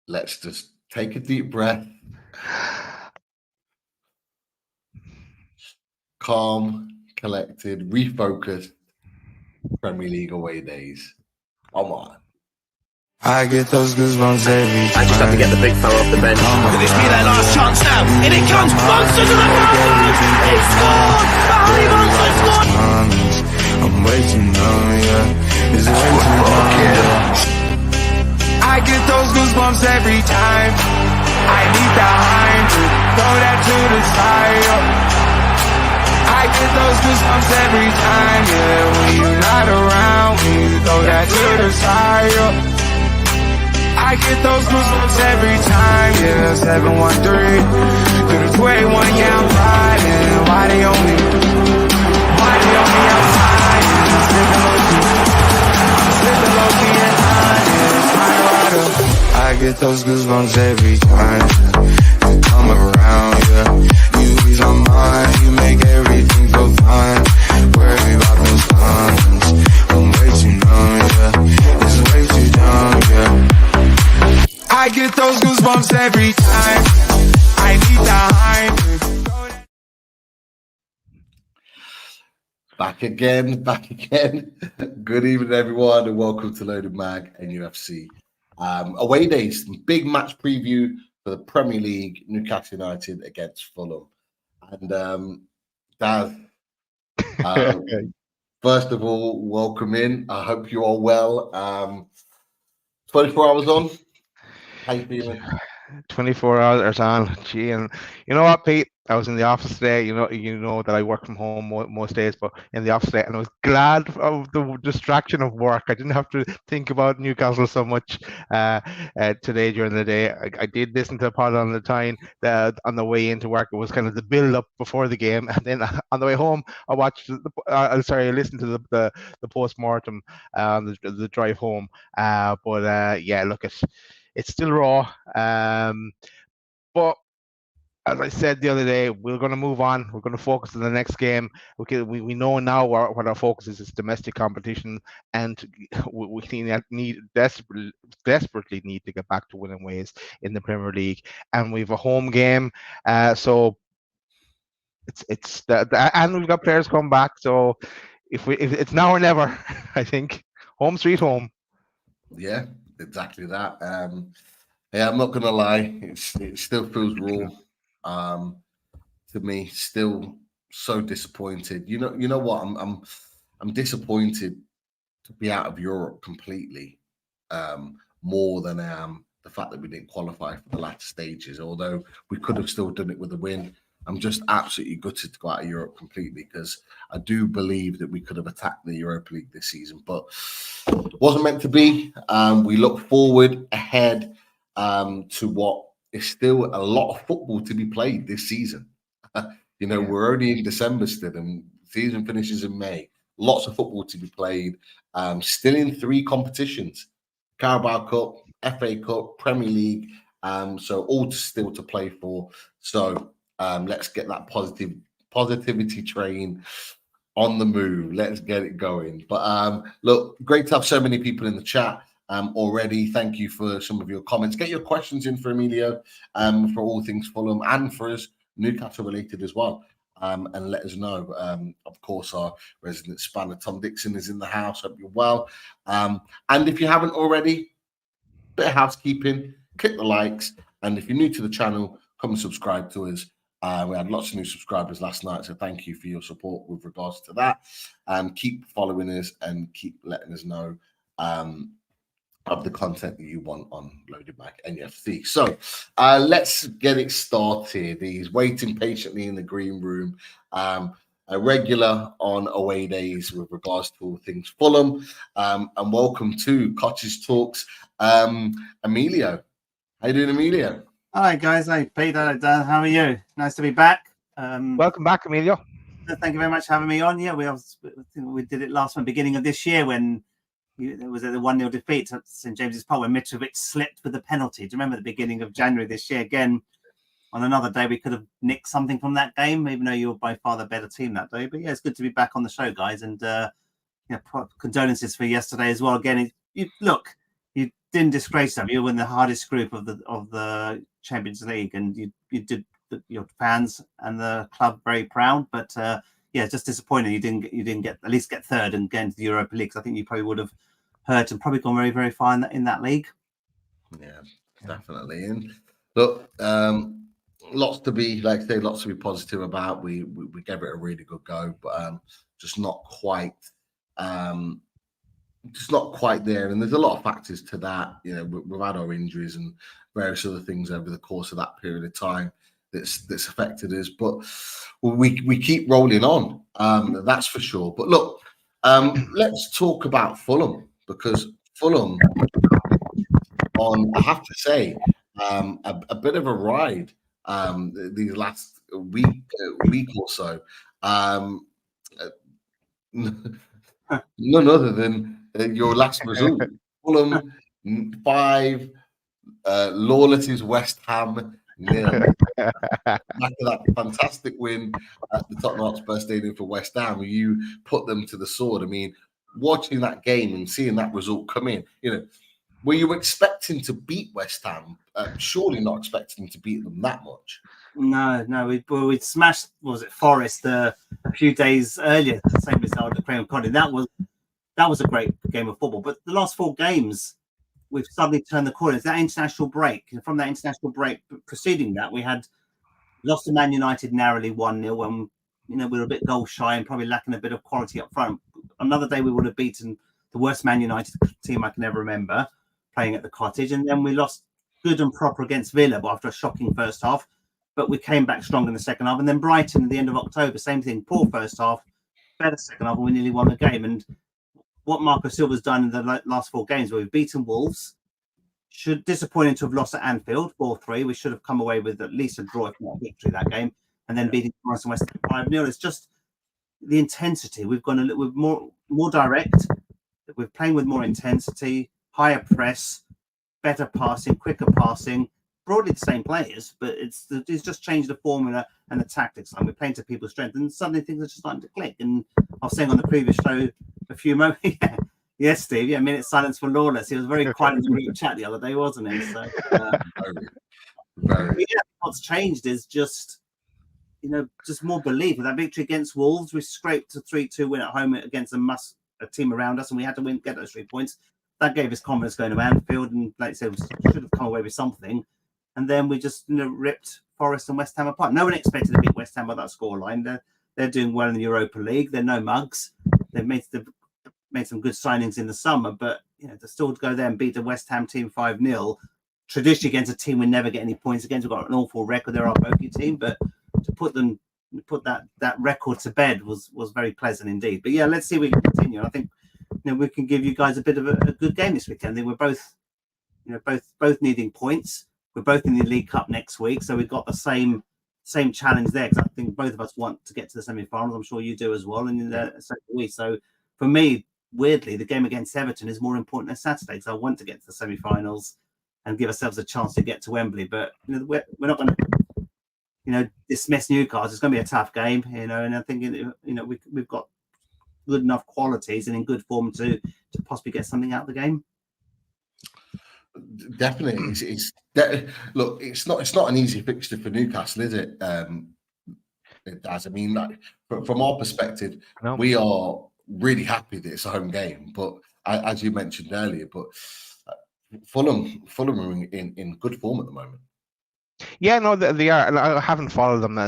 Let's just take a deep breath. Calm, collected, refocused. Premier League away days. Come on. I get those goosebumps every time. I just have to get the big fella off the bench. Could this be their last chance now? In it comes, Monster to the front! He scored! Harry Monster scored! I'm way too numb, yeah. It's way too numb, yeah. I get those goosebumps every time. I need that line to throw that to the side, yeah. I get those goosebumps every time, yeah. When you're not around, when you throw that to the side, yeah. I get those goosebumps every time, yeah. 713 through the 281, yeah, I'm riding. Why they on me outside? Yeah, slipping low key and high, yeah, it's my rider. I get those goosebumps every time you come around, yeah. You ease my mind, you make everything feel fine. Worry about those times, I'm way too numb, yeah. It's way too dumb, yeah. I get those goosebumps every time. I need the hype. Back again. Good evening, everyone, and welcome to Loaded Mag NUFC. Away days, big match preview for the Premier League, Newcastle United against Fulham. And Daz, first of all, welcome in. I hope you are well. 24 hours on. How you feeling? 24 hours on. Gee, and you know what, Pete? I was in the office today. You know that I work from home most days, but in the office today, and I was glad of the distraction of work. I didn't have to think about Newcastle so much today during the day. I did listen to the pod on the time on the way into work. It was kind of the build up before the game, and then on the way home, I watched. I listened to the post mortem on the drive home. Yeah, look, it's still raw. But as I said the other day, we're going to move on. We're going to focus on the next game. We know now what our focus is domestic competition, and we desperately need to get back to winning ways in the Premier League. And we have a home game, so and we've got players come back. So if it's now or never, I think home sweet home. Yeah, exactly that. Yeah, I'm not gonna lie, it still feels raw. To me, still so disappointed. You know what? I'm disappointed to be out of Europe completely, more than I am the fact that we didn't qualify for the latter stages. Although we could have still done it with a win. I'm just absolutely gutted to go out of Europe completely because I do believe that we could have attacked the Europa League this season, but it wasn't meant to be. We look forward ahead to what is still a lot of football to be played this season. We're only in December still, and season finishes in May. Lots of football to be played. Still in 3 competitions: Carabao Cup, FA Cup, Premier League. So all still to play for. So let's get that positivity train on the move. Let's get it going. But look, great to have so many people in the chat already. Thank you for some of your comments. Get your questions in for Emilio for all things Fulham and for us Newcastle related as well. And let us know. Of course, our resident spanner Tom Dixon is in the house. Hope you're well. And if you haven't already, bit of housekeeping, click the likes. And if you're new to the channel, come and subscribe to us. We had lots of new subscribers last night, so thank you for your support with regards to that. Keep following us and keep letting us know of the content that you want on Loaded Mag NUFC. So let's get it started. He's waiting patiently in the green room. A regular on away days with regards to all things Fulham. And welcome to Cottage Talks, Emilio. How you doing, Emilio? Hi guys, hey Pete, hello Dan, how are you? Nice to be back. Welcome back, Emilio. Thank you very much for having me on. Yeah, we did it last one, beginning of this year when it was a 1-0 defeat at St James's Park when Mitrovic slipped with the penalty. Do you remember the beginning of January this year? Again, on another day, we could have nicked something from that game, even though you were by far the better team that day. But yeah, it's good to be back on the show, guys. And condolences for yesterday as well. Again, you didn't disgrace them. You were in the hardest group of the Champions League, and you did your fans and the club very proud. But yeah, just disappointing you didn't get at least get third and get into the Europa League. I think you probably would have hurt and probably gone very, very far in that league. Yeah, definitely. And look, lots to be positive about. We gave it a really good go, but just not quite there. And there's a lot of factors to that. You know, we've had our injuries and various other things over the course of that period of time that's affected us. But we keep rolling on. That's for sure. But look, let's talk about Fulham, because Fulham, I have to say, a bit of a ride these last week or so. None other than your last result. Fulham 5, Lawless's West Ham 0. Back to that fantastic win at the Tottenham Hotspur Stadium for West Ham, where you put them to the sword. I mean, watching that game and seeing that result come in, you know, were you expecting to beat West Ham? Surely not expecting to beat them that much. No, we'd smashed, was it Forest a few days earlier, the same result at Craig Coddy. That was a great game of football. But the last 4 games, we've suddenly turned the corner. It's that international break. And from that international break preceding that, we had lost to Man United narrowly 1-0 when, you know, we were a bit goal shy and probably lacking a bit of quality up front. Another day we would have beaten the worst Man United team I can ever remember playing at the Cottage. And then we lost good and proper against Villa after a shocking first half. But we came back strong in the second half. And then Brighton at the end of October, same thing, poor first half, better second half, and we nearly won the game. And what Marco Silva's done in the last 4 games, where we've beaten Wolves, disappointing to have lost at Anfield 4-3. We should have come away with at least a draw, if not a victory, that game, and then beating Forest and West Ham 5-0. It's just the intensity. We've gone a little bit more direct. We're playing with more intensity, higher press, better passing, quicker passing. Broadly the same players, but it's just changed the formula and the tactics. And we're playing to people's strength, and suddenly things are just starting to click. And I was saying on the previous show a few moments, yes, Steve, a minute silence for Lawless. He was very quiet in the group chat the other day, wasn't he? So, what's changed is just more belief. With that victory against Wolves, we scraped a 3-2 win at home against a team around us, and we had to get those 3 points. That gave us confidence going to Anfield, and like I said, we should have come away with something. And then we just ripped Forest and West Ham apart. No one expected to beat West Ham by that scoreline. They're doing well in the Europa League. They're no mugs. They've made some good signings in the summer, but to still go there and beat the West Ham team 5-0, traditionally against a team we never get any points against. We've got an awful record. They're our bogey team, but to put that record to bed was very pleasant indeed. But yeah, let's see if we can continue. I think we can give you guys a bit of a good game this weekend. I think we're both needing points. We're both in the League Cup next week, so we've got the same challenge there, because I think both of us want to get to the semi-finals. I'm sure you do as well, and so do we. So for me, weirdly, the game against Everton is more important than Saturday, because I want to get to the semi-finals and give ourselves a chance to get to Wembley. But we're not going to dismiss Newcastle. It's going to be a tough game, and I think we've got good enough qualities and in good form to possibly get something out of the game. Definitely, look, it's not an easy fixture for Newcastle, is it? It does. I mean, from our perspective, we are really happy that it's a home game. But as you mentioned earlier, Fulham are in good form at the moment. Yeah, no, they are. And I haven't followed them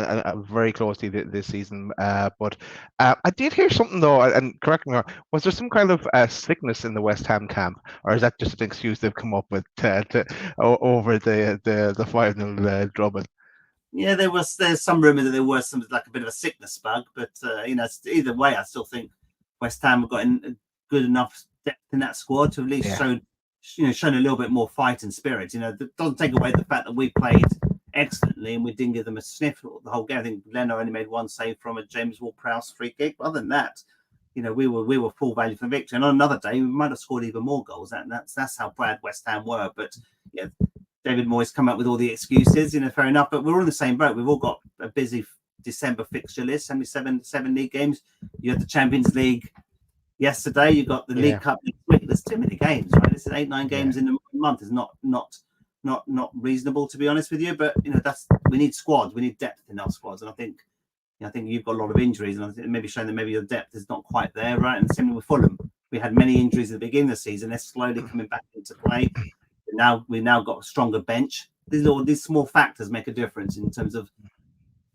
very closely this season, but I did hear something though, and correct me, was there some kind of sickness in the West Ham camp, or is that just an excuse they've come up with over the 5-0 drubbing? Yeah, there's some rumour that there was like a bit of a sickness bug, but either way, I still think West Ham have got good enough depth in that squad to at least shown a little bit more fight and spirit. That doesn't take away the fact that we played excellently and we didn't give them a sniff the whole game. I think Leno only made 1 save from a James Ward-Prowse free kick. But other than that, we were full value for victory. And on another day, we might have scored even more goals. That's how bad West Ham were. But David Moyes come up with all the excuses. Fair enough. But we're all in the same boat. We've all got a busy December fixture list. 7 league games. You had the Champions League yesterday. You got the League Cup next week. There's too many games, right? This is 8-9 games in month is not reasonable, to be honest with you. But we need squads, we need depth in our squads, and I think you've got a lot of injuries, and I think maybe showing that maybe your depth is not quite there, right? And same with Fulham, we had many injuries at the beginning of the season. They're slowly coming back into play. We've now got a stronger bench. These small factors make a difference in terms of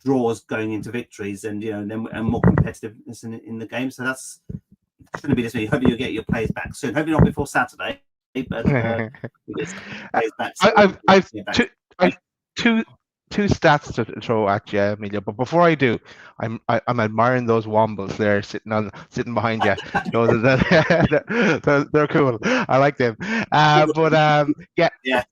draws going into victories, and and more competitiveness in the game. So that's shouldn't be this way. Hopefully you'll get your players back soon. Hopefully not before Saturday, but we'll get some players back soon. I've two stats to throw at you, Emilio. But before I do, I'm admiring those Wombles there sitting behind you. They're cool. I like them. Yeah.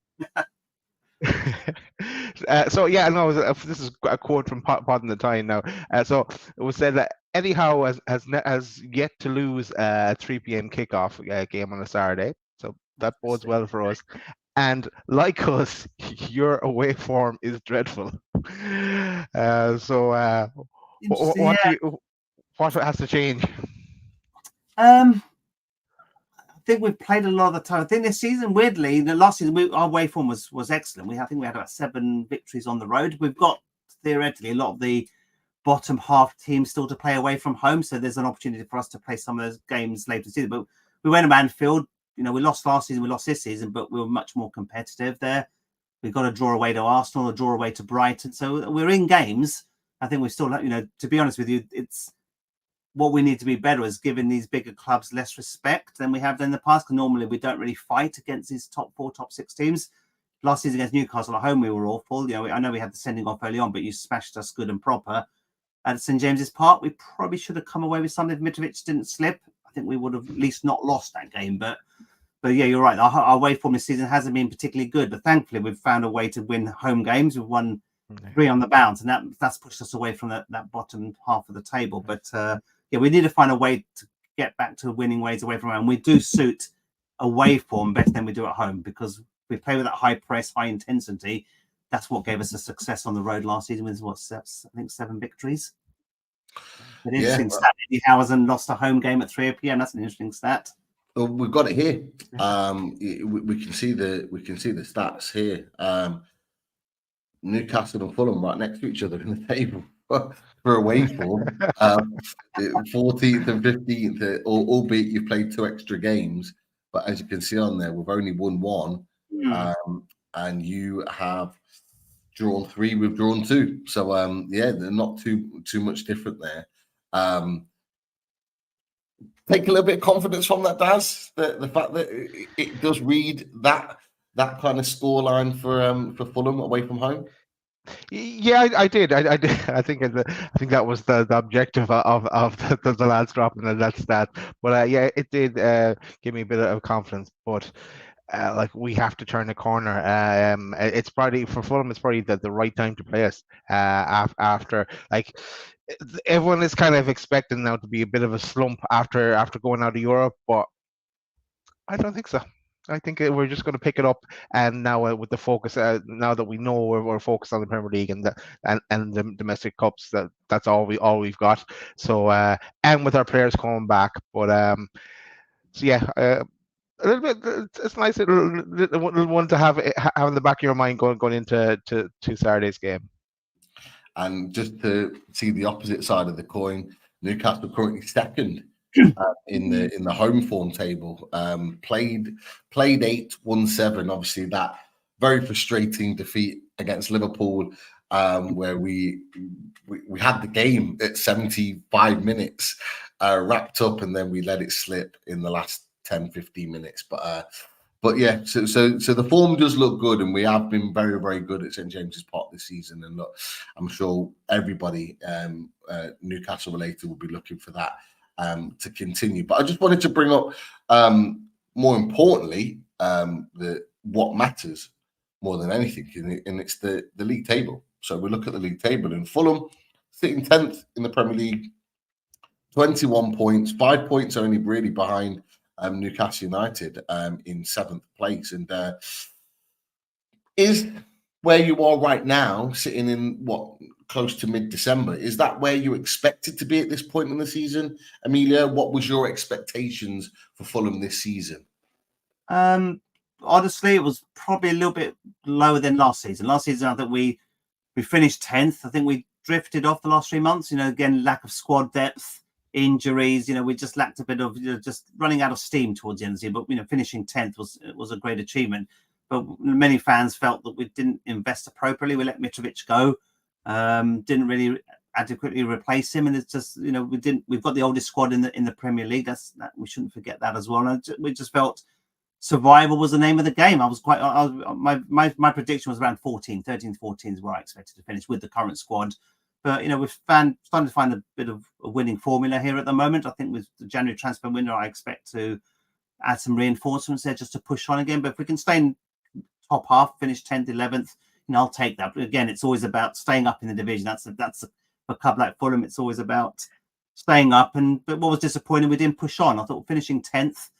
This is a quote from Pod in the Time now. So it was said that Eddie Howe has yet to lose a 3 p.m. kickoff game on a Saturday. So that bodes well for us. And like us, your away form is dreadful. What has to change? I think we've played a lot of the time. I think this season, weirdly, the last season, our away form was excellent. I think we had about 7 victories on the road. We've got theoretically a lot of the bottom half teams still to play away from home, so there's an opportunity for us to play some of those games later this season. But we went to Anfield. We lost last season, we lost this season, but we were much more competitive there. We got a draw away to Arsenal, a draw away to Brighton. So we're in games. I think we're still, to be honest with you, it's what we need to be better is giving these bigger clubs less respect than we have done in the past. Because normally we don't really fight against these top 4, top 6 teams. Last season against Newcastle at home, we were awful. I know we had the sending off early on, but you smashed us good and proper. At St James's Park, we probably should have come away with something if Mitrovic didn't slip. I think we would have at least not lost that game. But yeah, you're right. Our away form this season hasn't been particularly good, but thankfully we've found a way to win home games. We've won 3 on the bounce, and that's pushed us away from that bottom half of the table. But we need to find a way to get back to winning ways away from home. We do suit away form better than we do at home because we play with that high press, high intensity. That's what gave us a success on the road last season with 7 victories. An interesting stat. Eddie Howe hasn't lost a home game at 3 p.m. That's an interesting stat. Well, we've got it here. We can see the stats here. Newcastle and Fulham right next to each other in the table for away form. 14th and 15th, albeit you've played 2 extra games. But as you can see on there, we've only won 1, and you have drawn 3. We've drawn 2. So they're not too much different there. Take a little bit of confidence from that, Daz. The fact that it does read that kind of scoreline for Fulham away from home. Yeah, I did. I did. I think that was the objective of the lads dropping that stat. But it did give me a bit of confidence. But we have to turn the corner. It's probably for Fulham. It's probably the right time to play us after everyone is kind of expecting now to be a bit of a slump after going out of Europe, but I don't think so. I think we're just going to pick it up, and now with the focus, now that we know we're focused on the Premier League and the domestic cups, that's all we've got. So and with our players coming back, but a little bit. It's nice little one to have in the back of your mind going into Saturday's game. And just to see the opposite side of the coin, Newcastle currently second in the home form table. Played 8, won 7. Obviously, that very frustrating defeat against Liverpool, where we had the game at 75 minutes wrapped up, and then we let it slip in the last 10-15 minutes. But yeah, so the form does look good, and we have been very, very good at St James's Park this season. And look, I'm sure everybody Newcastle related will be looking for that to continue. But I just wanted to bring up, more importantly, what matters more than anything, and it's the league table. So we look at the league table, and Fulham sitting 10th in the Premier League, 21 points, 5 points only really behind Newcastle United in 7th place. And is where you are right now, sitting in close to mid-December, is that where you expected to be at this point in the season? Amelia, what was your expectations for Fulham this season? honestly, it was probably a little bit lower than last season. Last season, I think we finished 10th. I think we drifted off the last 3 months. Again, lack of squad depth, injuries. We just lacked a bit of just running out of steam towards the end of the year. But finishing 10th was a great achievement. But many fans felt that we didn't invest appropriately. We let Mitrovic go. Didn't really adequately replace him, and it's just we've got the oldest squad in the Premier League. That we shouldn't forget that as well. And we just felt survival was the name of the game. My prediction was around 13, 14 is where I expected to finish with the current squad. But we're starting to find a bit of a winning formula here at the moment. I think with the January transfer window, I expect to add some reinforcements there just to push on again. But if we can stay in top half, finish 10th, 11th, I'll take that. But again, it's always about staying up in the division. That's a club like Fulham. It's always about staying up. But what was disappointing, we didn't push on. I thought finishing 10th,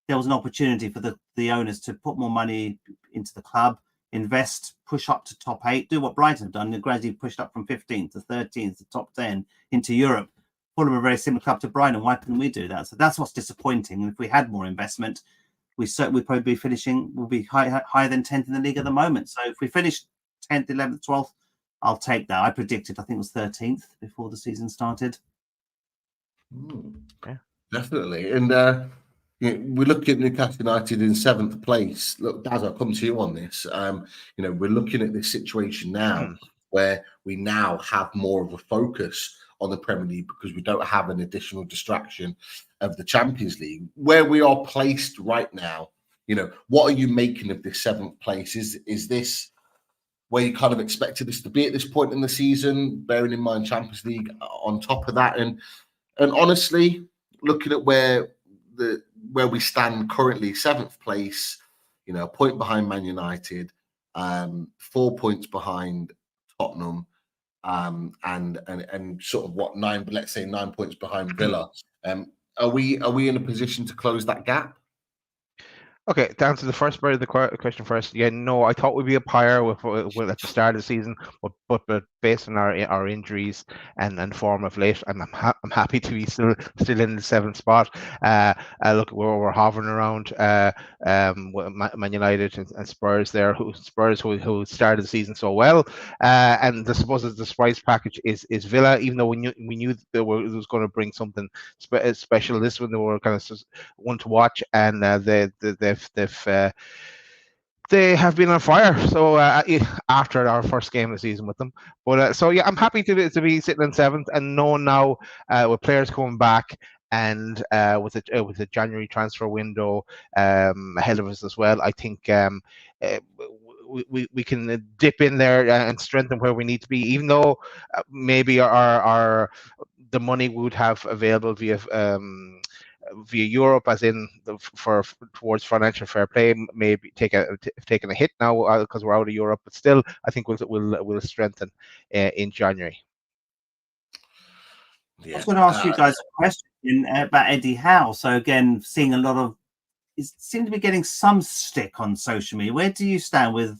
there was an opportunity for the owners to put more money into the club, invest, push up to top 8, do what Brighton have done. They gradually pushed up from 15th to 13th to top 10 into Europe. Fulham are a very similar club to Brighton. Why couldn't we do that? So that's what's disappointing. And if we had more investment, we'd probably be we'll be higher than 10th in the league at the moment. So if we finish 10th, 11th, 12th, I'll take that. I predicted, I think it was 13th before the season started. Yeah, definitely. And we look at Newcastle United in 7th place. Look, Daz, I'll come to you on this. We're looking at this situation now where we now have more of a focus on the Premier League because we don't have an additional distraction of the Champions League. Where we are placed right now, what are you making of this 7th place? Is this where you kind of expected this to be at this point in the season, bearing in mind Champions League on top of that? And honestly, looking at where we stand currently, 7th place, a point behind Man United, 4 points behind Tottenham, and sort of what 9 points behind Villa. Are we in a position to close that gap? Okay, to answer the first part of the question first, no, I thought we'd be up higher with at the start of the season, but based on our injuries and form of late, I'm happy to be still in the 7th spot. Look, we're hovering around Man United and Spurs there, who started the season so well, and I suppose the surprise package is Villa. Even though we knew that it was going to bring something special, this one they were kind of one to watch, and they have been on fire. So after our first game of the season with them, but I'm happy to be sitting in 7th and knowing now with players coming back and with the January transfer window ahead of us as well. I think we can dip in there and strengthen where we need to be, even though maybe the money we would have available via Europe, as in towards financial fair play, maybe taking a hit now because we're out of Europe. But still, I think we'll strengthen in January. I was going to ask you guys a question about Eddie Howe. So again, seeing a lot of, it seems to be getting some stick on social media. Where do you stand with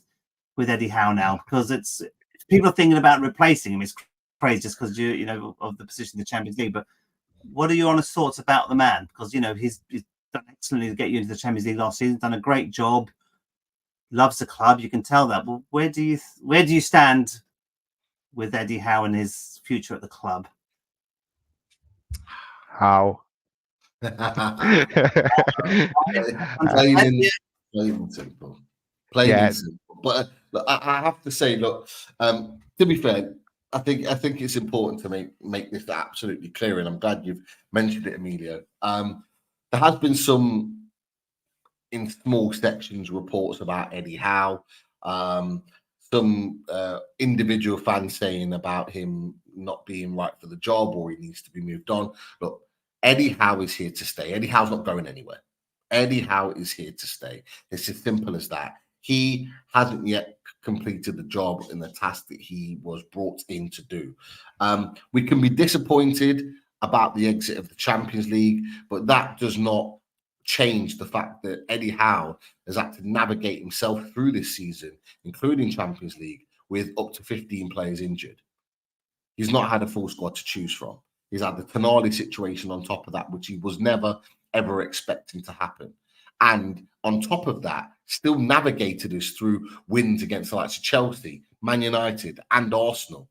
Eddie Howe now? Because it's people are thinking about replacing him. It's crazy just because of the position in the Champions League, but what are your honest thoughts about the man? Because he's done excellently to get you into the Champions League last season. Done a great job. Loves the club. You can tell that. Well, where do you stand with Eddie Howe and his future at the club? How? Plain and simple. Plain and simple. But I have to say, look, to be fair, I think it's important to make this absolutely clear, and I'm glad you've mentioned it, Emilio. There has been some, in small sections, reports about Eddie Howe. Some individual fans saying about him not being right for the job or he needs to be moved on. Look, Eddie Howe is here to stay. Eddie Howe's not going anywhere. Eddie Howe is here to stay. It's as simple as that. He hasn't yet completed the job and the task that he was brought in to do. We can be disappointed about the exit of the Champions League, but that does not change the fact that Eddie Howe has had to navigate himself through this season, including Champions League, with up to 15 players injured. He's not had a full squad to choose from. He's had the Tonali situation on top of that, which he was never, ever expecting to happen. And on top of that, still navigated us through wins against the likes of Chelsea, Man United, and Arsenal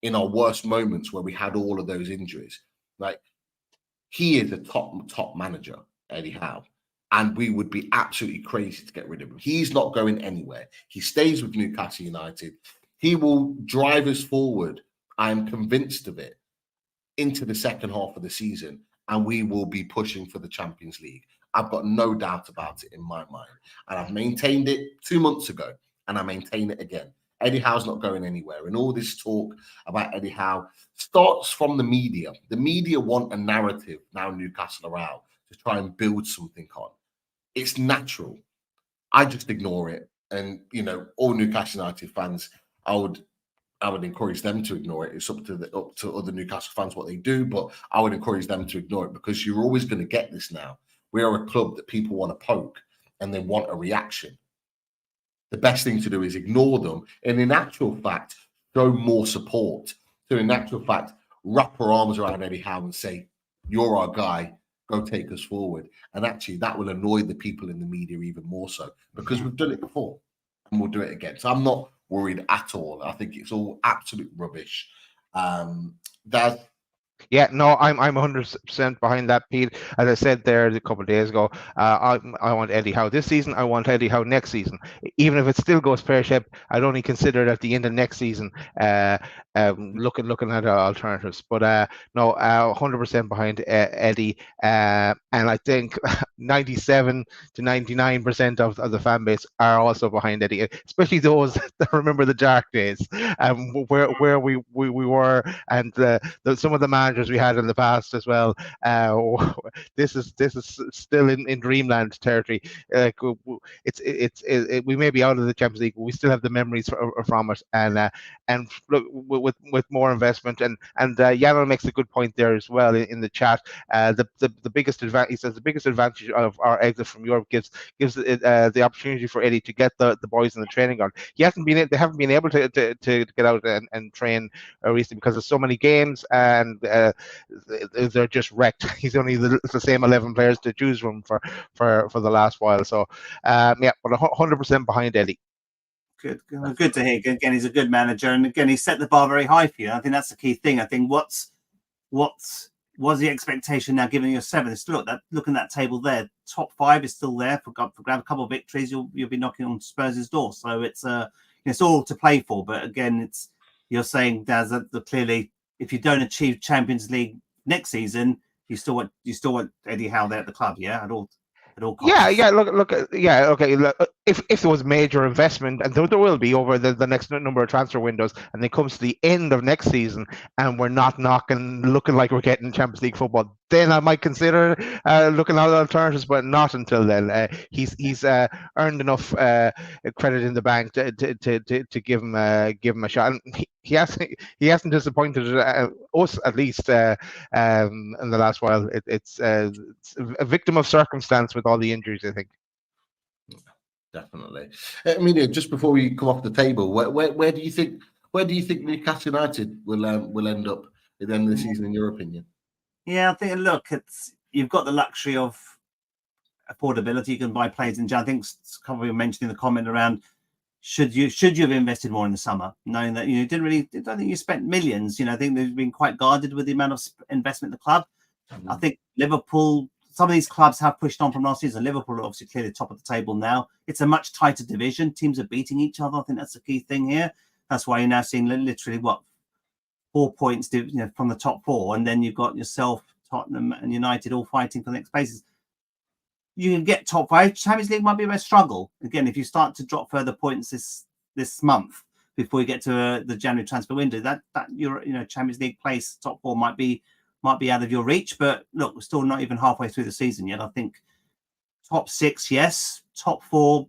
in our worst moments where we had all of those injuries. Like, he is a top manager, Eddie Howe, and we would be absolutely crazy to get rid of him. He's not going anywhere. He stays with Newcastle United. He will drive us forward, I am convinced of it, into the second half of the season, and we will be pushing for the Champions League. I've got no doubt about it in my mind. And I've maintained it 2 months ago, and I maintain it again. Eddie Howe's not going anywhere. And all this talk about Eddie Howe starts from the media. The media want a narrative now Newcastle are out to try and build something on. It's natural. I just ignore it. And, you know, all Newcastle United fans, I would encourage them to ignore it. It's up to other Newcastle fans what they do, but I would encourage them to ignore it, because you're always going to get this now. We are a club that people want to poke and they want a reaction. The best thing to do is ignore them, and in actual fact, show more support. So in actual fact, wrap our arms around Eddie Howe and say, you're our guy, go take us forward. And actually that will annoy the people in the media even more so, because we've done it before and we'll do it again. So I'm not worried at all. I think it's all absolute rubbish. Daz? Yeah, no, I'm 100% behind that, Pete. As I said there a couple of days ago, I want Eddie Howe this season. I want Eddie Howe next season. Even if it still goes pear-shaped, I'd only consider it at the end of next season, looking at alternatives. But no, 100% behind Eddie. And I think 97 to 99% of the fan base are also behind Eddie, especially those that remember the dark days, where we were, and some of the managers we had in the past as well. This is still in dreamland territory. We may be out of the Champions League, but we still have the memories from it. And look, with more investment, and Yano makes a good point there as well in the chat. The biggest advantage, he says, the biggest advantage of our exit from Europe gives the opportunity for Eddie to get the boys in the training ground. They haven't been able to get out and train recently because of so many games, and they're just wrecked. He's only the same 11 players to choose from for the last while. So yeah, but 100% behind Eddie. Good to hear. Again, he's a good manager, and again, he set the bar very high for you. I think that's the key thing. I think what's the expectation now, given you're seventh? Look at that table there. Top 5 is still there for grab a couple of victories. You'll be knocking on Spurs' door. So it's all to play for. But again, you're saying, Daz, that clearly, if you don't achieve Champions League next season, you still want Eddie Howe there at the club, yeah, at all costs. Yeah. Look. Yeah. Okay. Look, if there was major investment, and there will be over the next number of transfer windows, and it comes to the end of next season, and we're not looking like we're getting Champions League football, then I might consider looking at alternatives, but not until then. He's earned enough credit in the bank to give him a shot, and he hasn't disappointed us, at least in the last while. It's a victim of circumstance with all the injuries, I think. Definitely. I mean, just before we come off the table, where do you think Newcastle United will end up at the end of the season, in your opinion? Yeah, I think, look, you've got the luxury of affordability. You can buy players in. I think some of you mentioned in the comment around should you have invested more in the summer, knowing that I don't think you spent millions. I think they've been quite guarded with the amount of investment in the club. I think Liverpool, some of these clubs have pushed on from last season. Liverpool are obviously clearly top of the table now. It's a much tighter division. Teams are beating each other. I think that's the key thing here. That's why you're now seeing literally 4 points from the top 4, and then you've got yourself, Tottenham and United all fighting for the next places. You can get top 5. Champions League might be a bit of a struggle. Again, if you start to drop further points this month before you get to the January transfer window, that your Champions League place, top 4 might be out of your reach. But look, we're still not even halfway through the season yet. I think top 6, yes. Top 4,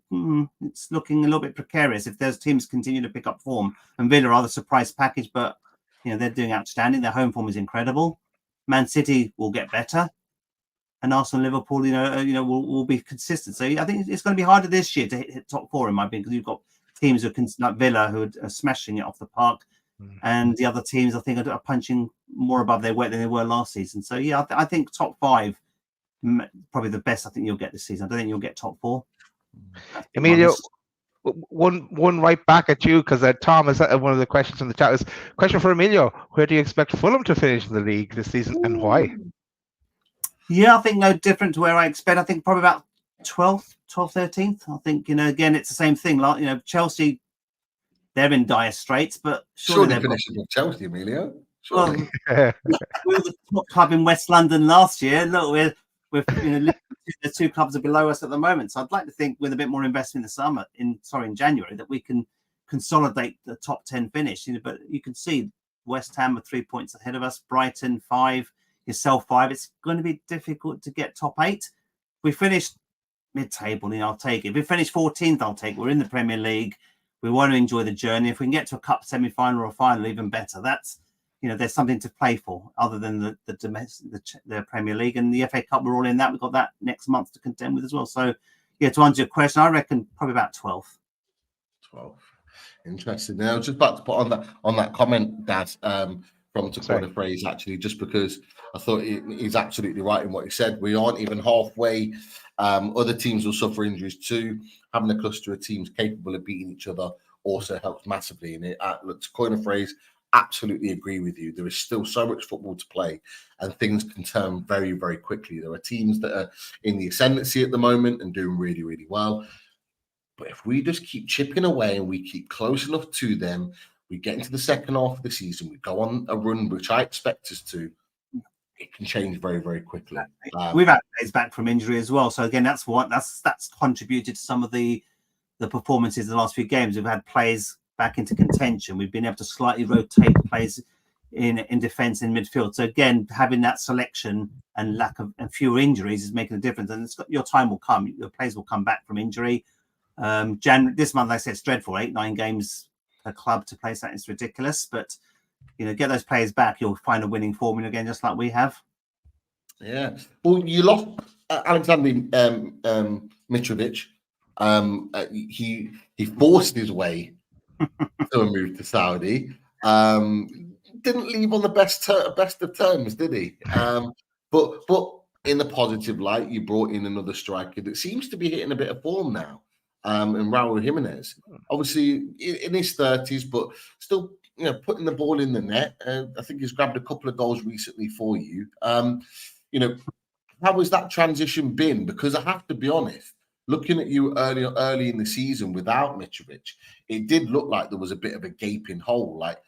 it's looking a little bit precarious if those teams continue to pick up form. And Villa are the surprise package, but they're doing outstanding. Their home form is incredible. Man City will get better, and Arsenal, and Liverpool, will be consistent. So I think it's going to be harder this year to hit top 4, in my opinion, because you've got teams like Villa who are smashing it off the park, and the other teams I think are punching more above their weight than they were last season. So yeah, I think top 5 probably the best I think you'll get this season. I don't think you'll get top 4. Emilio, one right back at you, because Tom is one of the questions in the chat. Is question for Emilio: where do you expect Fulham to finish in the league this season, and why? Yeah, I think no different to where I expect. I think probably about 12th, 13th. I think, again, it's the same thing. Like, Chelsea, they're in dire straits, but surely finishing with Chelsea, Emilio. Surely. Well, we were the top club in West London last year. Look, we're the 2 clubs are below us at the moment. So I'd like to think with a bit more investment in January, that we can consolidate the top 10 finish. But you can see West Ham are 3 points ahead of us, Brighton 5, yourself 5. It's going to be difficult to get top 8. If we finish mid-table, I'll take it. If we finish 14th, I'll take it. We're in the Premier League. We want to enjoy the journey. If we can get to a cup semi-final or a final, even better. That's, there's something to play for other than the Premier League and the FA Cup. We're all in that. We've got that next month to contend with as well. So, yeah, to answer your question, I reckon probably about 12th. 12th. Interesting. Now, I was just about to put on that comment, Dad, from to coin a phrase, actually, just because I thought he's absolutely right in what he said. We aren't even halfway. Other teams will suffer injuries too. Having a cluster of teams capable of beating each other also helps massively. And to coin a phrase, absolutely agree with you. There is still so much football to play, and things can turn very, very quickly. There are teams that are in the ascendancy at the moment and doing really, really well. But if we just keep chipping away and we keep close enough to them, we get into the second half of the season, we go on a run, which I expect us to, it can change very, very quickly. We've had players back from injury as well. So again, that's contributed to some of the performances in the last few games. We've had players back into contention. We've been able to slightly rotate players in defence and midfield. So again, having that selection and lack of and fewer injuries is making a difference. And your time will come. Your players will come back from injury. This month, like I said, it's dreadful. 8-9 games per club to play. That is ridiculous. But get those players back, you'll find a winning formula again, just like we have. Yeah. Well, you lost Alexander Mitrovic. He forced his way to a move to Saudi. Didn't leave on the best of terms, did he? But in the positive light, you brought in another striker that seems to be hitting a bit of form now. And Raul Jimenez, obviously in his 30s, but still, putting the ball in the net. I think he's grabbed a couple of goals recently for you. How has that transition been? Because I have to be honest, looking at you early in the season without Mitrovic, it did look like there was a bit of a gaping hole. Like,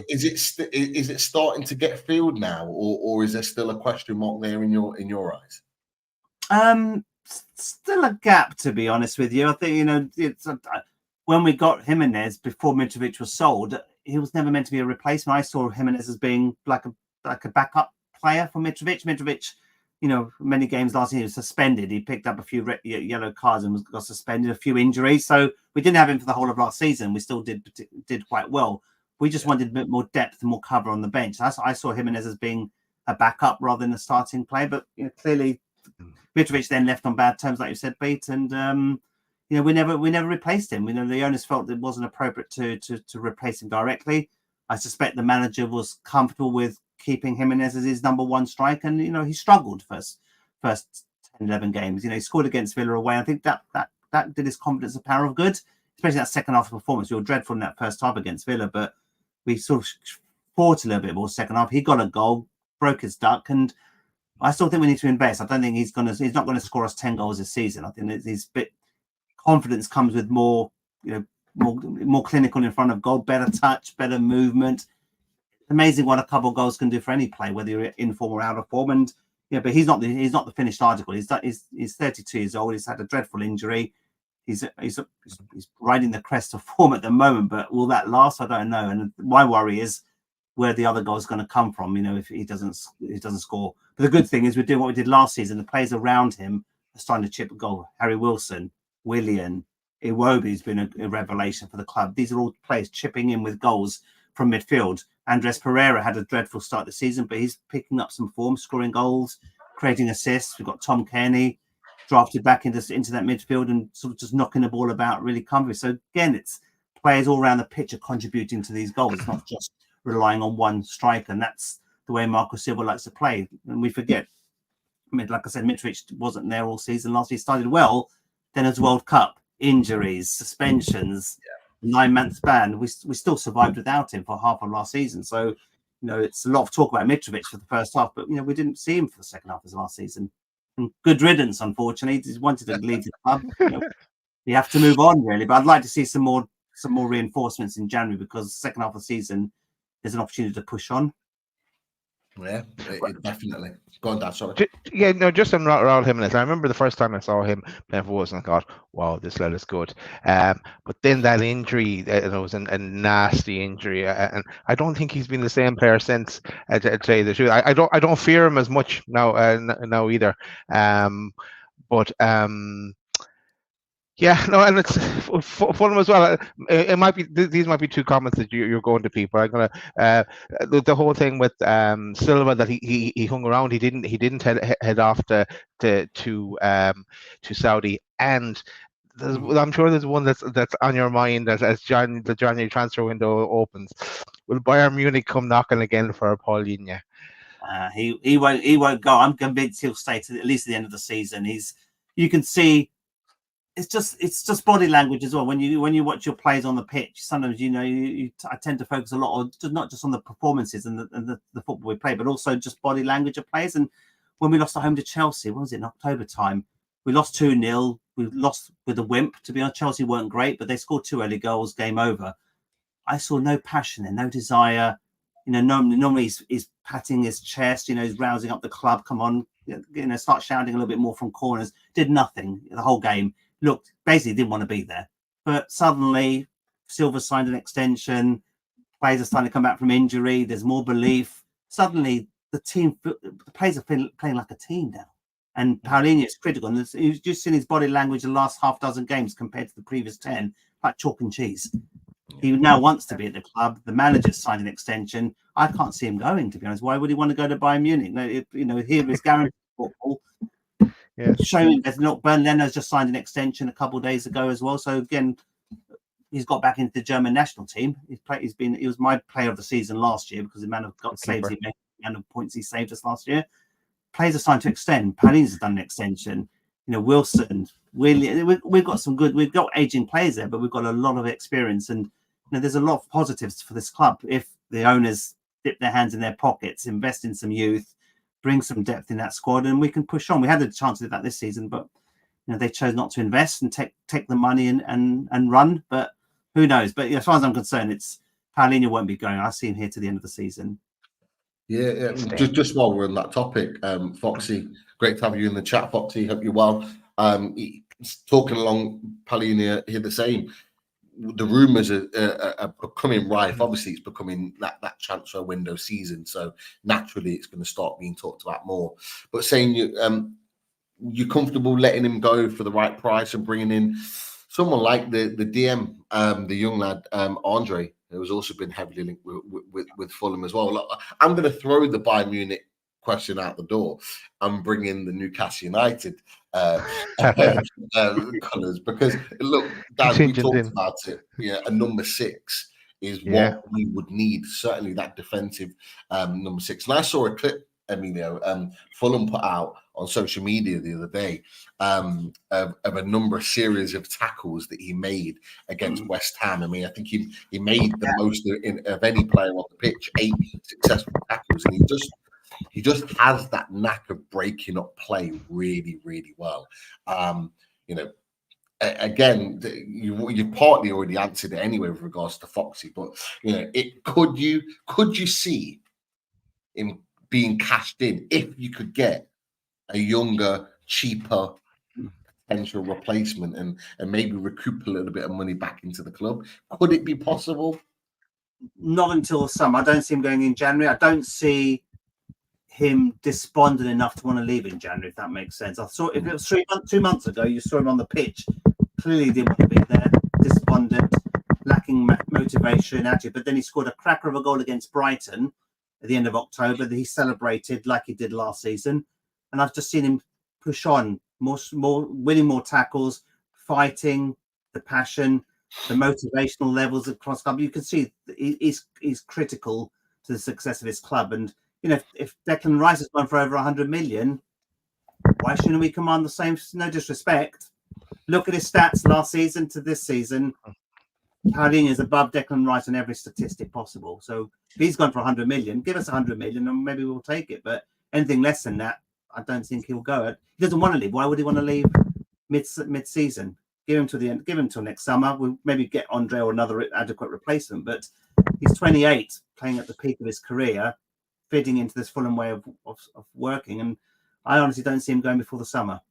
is it starting to get filled now, or is there still a question mark there in your eyes? Still a gap, to be honest with you. I think it's when we got Jimenez before Mitrovic was sold, he was never meant to be a replacement. I saw Jimenez as being like a backup player for Mitrovic. Mitrovic, many games last year he was suspended. He picked up a few yellow cards and got suspended, a few injuries. So we didn't have him for the whole of last season. We still did quite well. We just wanted a bit more depth and more cover on the bench. I saw Jimenez as being a backup rather than a starting player. But clearly, Mitrovic then left on bad terms, like you said, Pete, and we never replaced him. The owners felt it wasn't appropriate to replace him directly. I suspect the manager was comfortable with keeping Jimenez as his number one striker, and he struggled first 10-11 games. He scored against Villa away. I think that did his confidence a power of good, especially that second half performance. We were dreadful in that first half against Villa, but we sort of fought a little bit more second half. He got a goal, broke his duck, and I still think we need to invest. I don't think he's not going to score us 10 goals this season. I think his bit confidence comes with more clinical in front of goal, better touch, better movement. Amazing what a couple of goals can do for any player, whether you're in form or out of form. And but he's not the finished article. He's 32 years old. He's had a dreadful injury. He's riding the crest of form at the moment, but will that last? I don't know. And my worry is where the other goal is going to come from. If he doesn't score. But the good thing is we're doing what we did last season. The players around him are starting to chip a goal. Harry Wilson, Willian, Iwobi's been a revelation for the club. These are all players chipping in with goals from midfield. Andres Pereira had a dreadful start the season, but he's picking up some form, scoring goals, creating assists. We've got Tom Kearney drafted back into that midfield and sort of just knocking the ball about really comfortably. So again, it's players all around the pitch are contributing to these goals. It's not just relying on one striker, and that's the way Marco Silva likes to play. And we forget I mean, like I said, Mitrovic wasn't there all season. Last year started well. Then as World Cup, injuries, suspensions, 9-month span. We still survived without him for half of last season. So, it's a lot of talk about Mitrovic for the first half, but, we didn't see him for the second half of last season. And good riddance, unfortunately. He wanted to leave the club. You have to move on, really. But I'd like to see some more reinforcements in January, because the second half of the season, there's an opportunity to push on. Yeah, definitely. Go on, Dad, sorry. Just on Raul Jimenez. I remember the first time I saw him playing for Wolves, and I thought, wow, this lad is good. But then that injury, it was a nasty injury, and I don't think he's been the same player since. To tell you the truth, I don't fear him as much now either. But yeah, no, and it's Fulham as well. It might be these might be two comments that you're going to people. I'm gonna the whole thing with Silva, that he hung around. He didn't head off to Saudi, and I'm sure there's one that's on your mind as the January transfer window opens. Will Bayern Munich come knocking again for Palhinha? He won't go. I'm convinced he'll stay to at least the end of the season. You can see. It's just body language as well. When you watch your plays on the pitch, sometimes I tend to focus a lot on not just on the performances and the football we play, but also just body language of players. And when we lost at home to Chelsea, what was it, in October time? We lost 2-0. We lost with a wimp. To be honest, Chelsea weren't great, but they scored 2 early goals. Game over. I saw no passion and no desire. Normally he's patting his chest. He's rousing up the club. Come on, start shouting a little bit more from corners. Did nothing the whole game. Looked, basically didn't want to be there. But suddenly, Silva signed an extension. Players are starting to come back from injury. There's more belief. Suddenly, the players are playing like a team now. And Palhinha is critical. And you've just seen his body language the last half dozen games compared to the previous 10, like chalk and cheese. He now wants to be at the club. The manager's signed an extension. I can't see him going, to be honest. Why would he want to go to Bayern Munich? Here is guaranteed football. Yeah. Showing there's not. Bernd Leno's just signed an extension a couple of days ago as well. So again, he's got back into the German national team. He was my player of the season last year, because the man of saves he made, the amount of points he saved us last year. Players are signed to extend. Palhinha's done an extension. Wilson, we've got some good. We've got aging players there, but we've got a lot of experience, and there's a lot of positives for this club if the owners dip their hands in their pockets, invest in some youth, bring some depth in that squad, and we can push on. We had the chance to do that this season, but they chose not to invest and take the money and run. But who knows? But as far as I'm concerned, it's Palhinha won't be going. I see him here to the end of the season. Yeah. Just while we're on that topic, Foxy, great to have you in the chat, Foxy. Hope you're well. Talking along Palhinha here, the same. The rumours are becoming rife. Obviously, it's becoming that transfer window season, so naturally it's going to start being talked about more. But saying you're comfortable letting him go for the right price and bringing in someone like the DM, the young lad Andre, who's also been heavily linked with Fulham as well. Look, I'm going to throw the Bayern Munich question out the door and bring in the Newcastle United colours, because look, Dad, we talked about it. A number 6 is what we would need. Certainly that defensive number 6. And I saw a clip, Emilio, Fulham put out on social media the other day of a number of series of tackles that he made against West Ham. I mean, I think he made the most of any player on the pitch, 8 successful tackles, and he just has that knack of breaking up play really, really well. Again, you partly already answered it anyway with regards to Foxy, but could you see him being cashed in if you could get a younger, cheaper potential replacement and maybe recoup a little bit of money back into the club? Could it be possible? Not until the summer. I don't see him going in January. I don't see him despondent enough to want to leave in January, if that makes sense. I saw, if it was 2 months ago, you saw him on the pitch, clearly didn't want to be there, despondent, lacking motivation, attitude. But then he scored a cracker of a goal against Brighton at the end of October that he celebrated like he did last season. And I've just seen him push on, more winning more tackles, fighting, the passion, the motivational levels across club. You can see he's critical to the success of his club. And if Declan Rice has gone for over 100 million, Why shouldn't we command the same? No disrespect. Look at his stats last season to this season. Palhinha is above Declan Rice on every statistic possible. So if he's gone for 100 million, give us 100 million and maybe we'll take it. But anything less than that, I don't think he'll go. He doesn't want to leave. Why would he want to leave mid-season? Give him to the end. Give him till next summer. We'll maybe get Andre or another adequate replacement. But he's 28, playing at the peak of his career, fitting into this Fulham way of working. And I honestly don't see him going before the summer.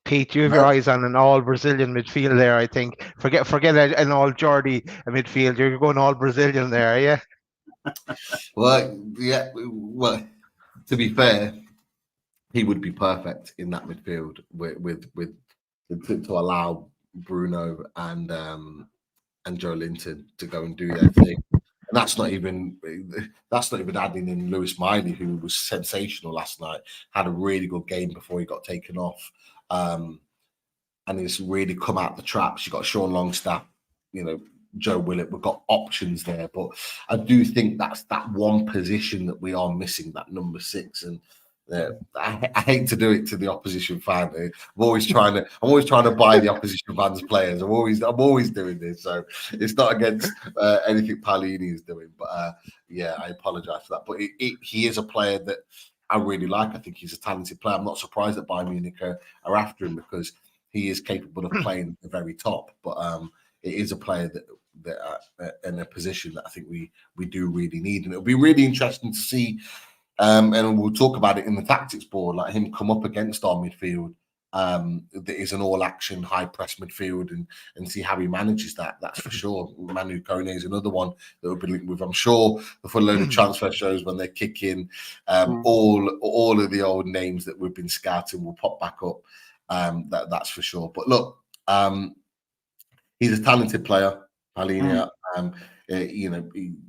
Pete, you have your eyes on an all Brazilian midfield there, I think. Forget an all Geordie midfield. You're going all Brazilian there, yeah? Well, yeah. Well, to be fair, he would be perfect in that midfield to allow Bruno and Joe Linton to go and do their thing. And that's not even adding in Lewis Miley, who was sensational last night. Had a really good game before he got taken off. And he's really come out the traps. You've got Sean Longstaff, Joe Willett. We've got options there, but I do think that's that one position that we are missing, that number 6. And I hate to do it to the opposition fan. I'm always trying to buy the opposition fans' players. I'm always doing this. So it's not against anything Palhinha is doing, but yeah, I apologise for that. But he is a player that I really like. I think he's a talented player. I'm not surprised that Bayern Munich are after him because he is capable of playing at the very top. But it is a player that in a position that I think we do really need, and it'll be really interesting to see. And we'll talk about it in the tactics board, like him come up against our midfield. That is an all-action, high-press midfield, and see how he manages that. That's for sure. Manu Kone is another one that will be linked with. I'm sure the full load of transfer shows when they kick in, all of the old names that we've been scouting will pop back up. That's for sure. But look, he's a talented player, Palhinha.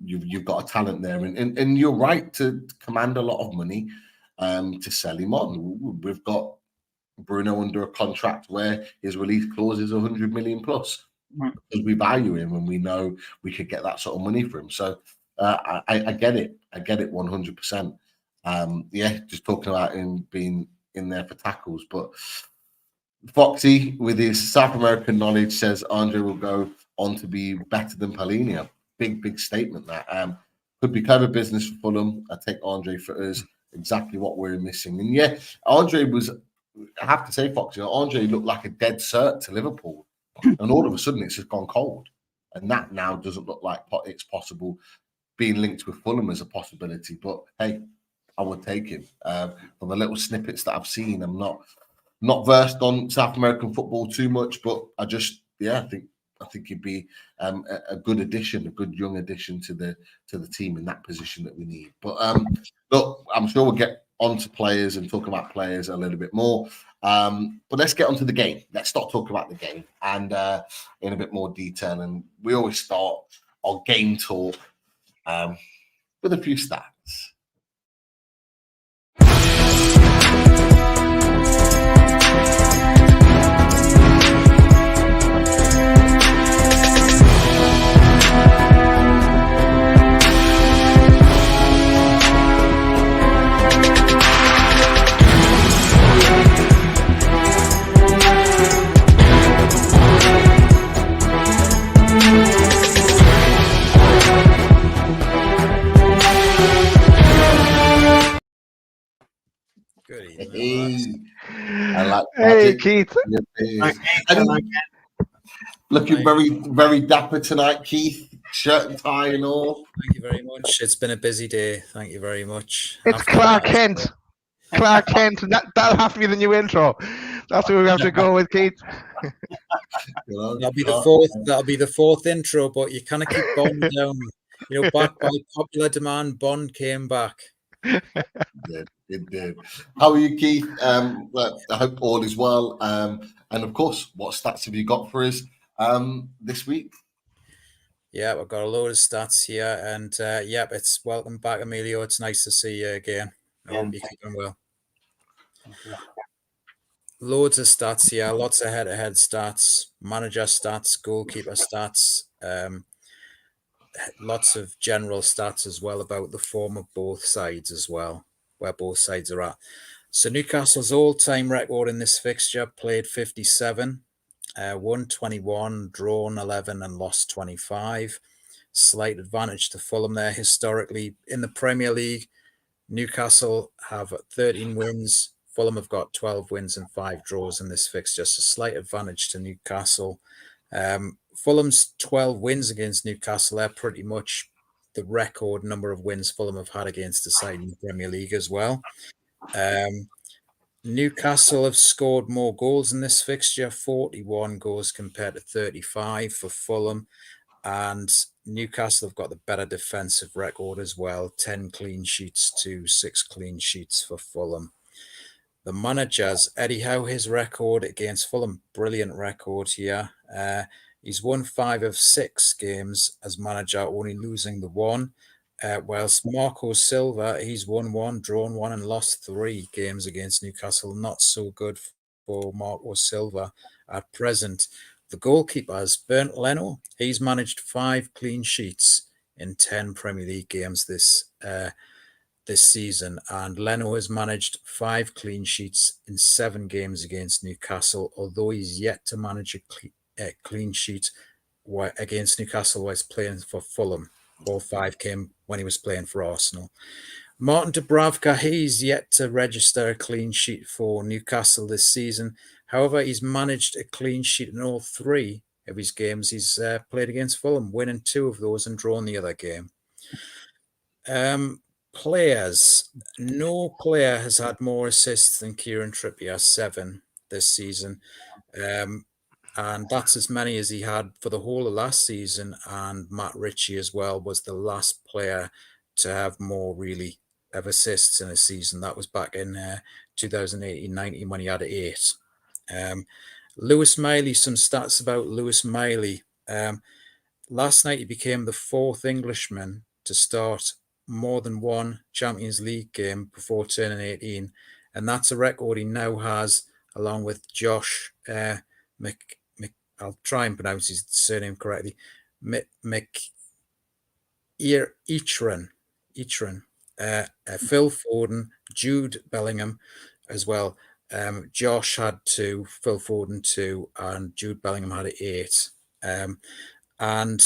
You've got a talent there, and you're right to command a lot of money to sell him on. We've got Bruno under a contract where his release clause is 100 million plus because we value him and we know we could get that sort of money for him. So I get it. I get it 100%. Just talking about him being in there for tackles. But Foxy, with his South American knowledge, says Andre will go on to be better than Palhinha. Big statement that. Could be clever business for Fulham. I take Andre for us. Exactly what we're missing. And yeah, Andre was, I have to say, Foxy, Andre looked like a dead cert to Liverpool. And all of a sudden it's just gone cold. And that now doesn't look like it's possible being linked with Fulham as a possibility. But hey, I would take him. From the little snippets that I've seen, I'm not versed on South American football too much, but I think he'd be a good addition, a good young addition to the team in that position that we need. But look, I'm sure we'll get onto players and talk about players a little bit more. But let's get onto the game. Let's start talking about the game and in a bit more detail. And we always start our game talk with a few stats. Hey, I like hey Keith. Looking very, very dapper tonight, Keith. Shirt and tie and all. Thank you very much. It's been a busy day. Thank you very much. It's Clark Kent. Clark Kent. That'll have to be the new intro. That's what we have to go with, Keith. That'll be the fourth intro, but you kind of keep Bond down. Back by popular demand, Bond came back. It did. How are you, Keith? I hope all is well. And of course, what stats have you got for us this week? Yeah, we've got a load of stats here, and it's welcome back, Emilio. It's nice to see you again. I hope you're keeping well. Loads of stats here, lots of head-to-head stats, manager stats, goalkeeper stats, lots of general stats as well about the form of both sides as well, where both sides are at. So Newcastle's all-time record in this fixture: played 57, won 21, drawn 11, and lost 25. Slight advantage to Fulham there historically. In the Premier League, Newcastle have 13 wins. Fulham have got 12 wins and 5 draws in this fixture. So slight advantage to Newcastle. Fulham's 12 wins against Newcastle, they're pretty much the record number of wins Fulham have had against the side in the Premier League as well. Newcastle have scored more goals in this fixture, 41 goals compared to 35 for Fulham. And Newcastle have got the better defensive record as well, 10 clean sheets to 6 clean sheets for Fulham. The managers, Eddie Howe, his record against Fulham, brilliant record here. He's won 5 of 6 games as manager, only losing the one. Whilst Marco Silva, he's won 1, drawn 1, and lost 3 games against Newcastle. Not so good for Marco Silva at present. The goalkeepers, Bernd Leno, he's managed 5 clean sheets in 10 Premier League games this season, and Leno has managed 5 clean sheets in 7 games against Newcastle, although he's yet to manage a clean sheet against Newcastle while he's playing for Fulham. All 5 came when he was playing for Arsenal. Martin Dubravka, he's yet to register a clean sheet for Newcastle this season. However, he's managed a clean sheet in all 3 of his games he's played against Fulham, winning 2 of those and drawing the other game. Players. No player has had more assists than Kieran Trippier, 7 this season. And that's as many as he had for the whole of last season. And Matt Ritchie as well was the last player to have more really of assists in a season. That was back in 2018-19 when he had 8. Lewis Miley, some stats about Lewis Miley. Last night he became the 4th Englishman to start more than one Champions League game before turning 18. And that's a record he now has, along with Josh I'll try and pronounce his surname correctly. Phil Foden, Jude Bellingham as well. Josh had 2, Phil Foden 2, and Jude Bellingham had 8. And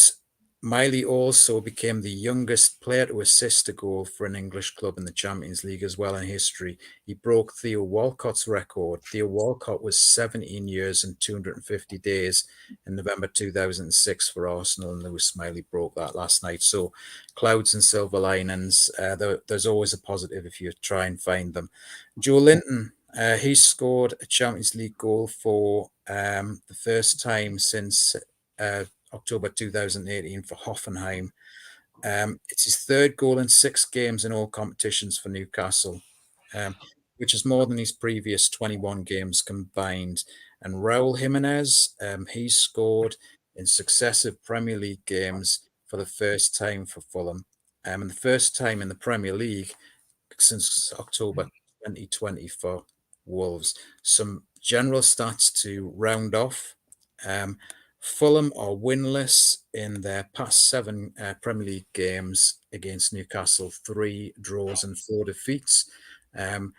Miley also became the youngest player to assist a goal for an English club in the Champions League as well in history. He broke Theo Walcott's record. Theo Walcott was 17 years and 250 days in November 2006 for Arsenal, and Lewis Miley broke that last night. So clouds and silver linings, there's always a positive if you try and find them. Joe Linton, he scored a Champions League goal for the first time since October 2018 for Hoffenheim. It's his 3rd goal in 6 games in all competitions for Newcastle, which is more than his previous 21 games combined. And Raul Jimenez, he scored in successive Premier League games for the first time for Fulham, and the first time in the Premier League since October 2020 for Wolves. Some general stats to round off. Fulham are winless in their past 7 Premier League games against Newcastle, 3 draws and 4 defeats. In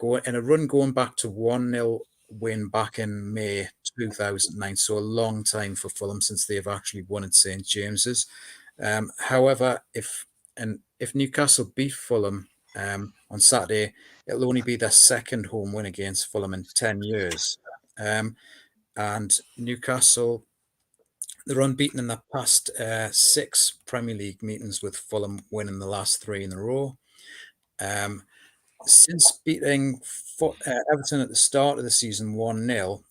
a run going back to 1-0 win back in May 2009, so a long time for Fulham since they've actually won at St James's. However, if Newcastle beat Fulham on Saturday, it'll only be their 2nd home win against Fulham in 10 years. And Newcastle, they're unbeaten in the past 6 Premier League meetings, with Fulham winning the last 3 in a row. Since beating Everton at the start of the season 1-0,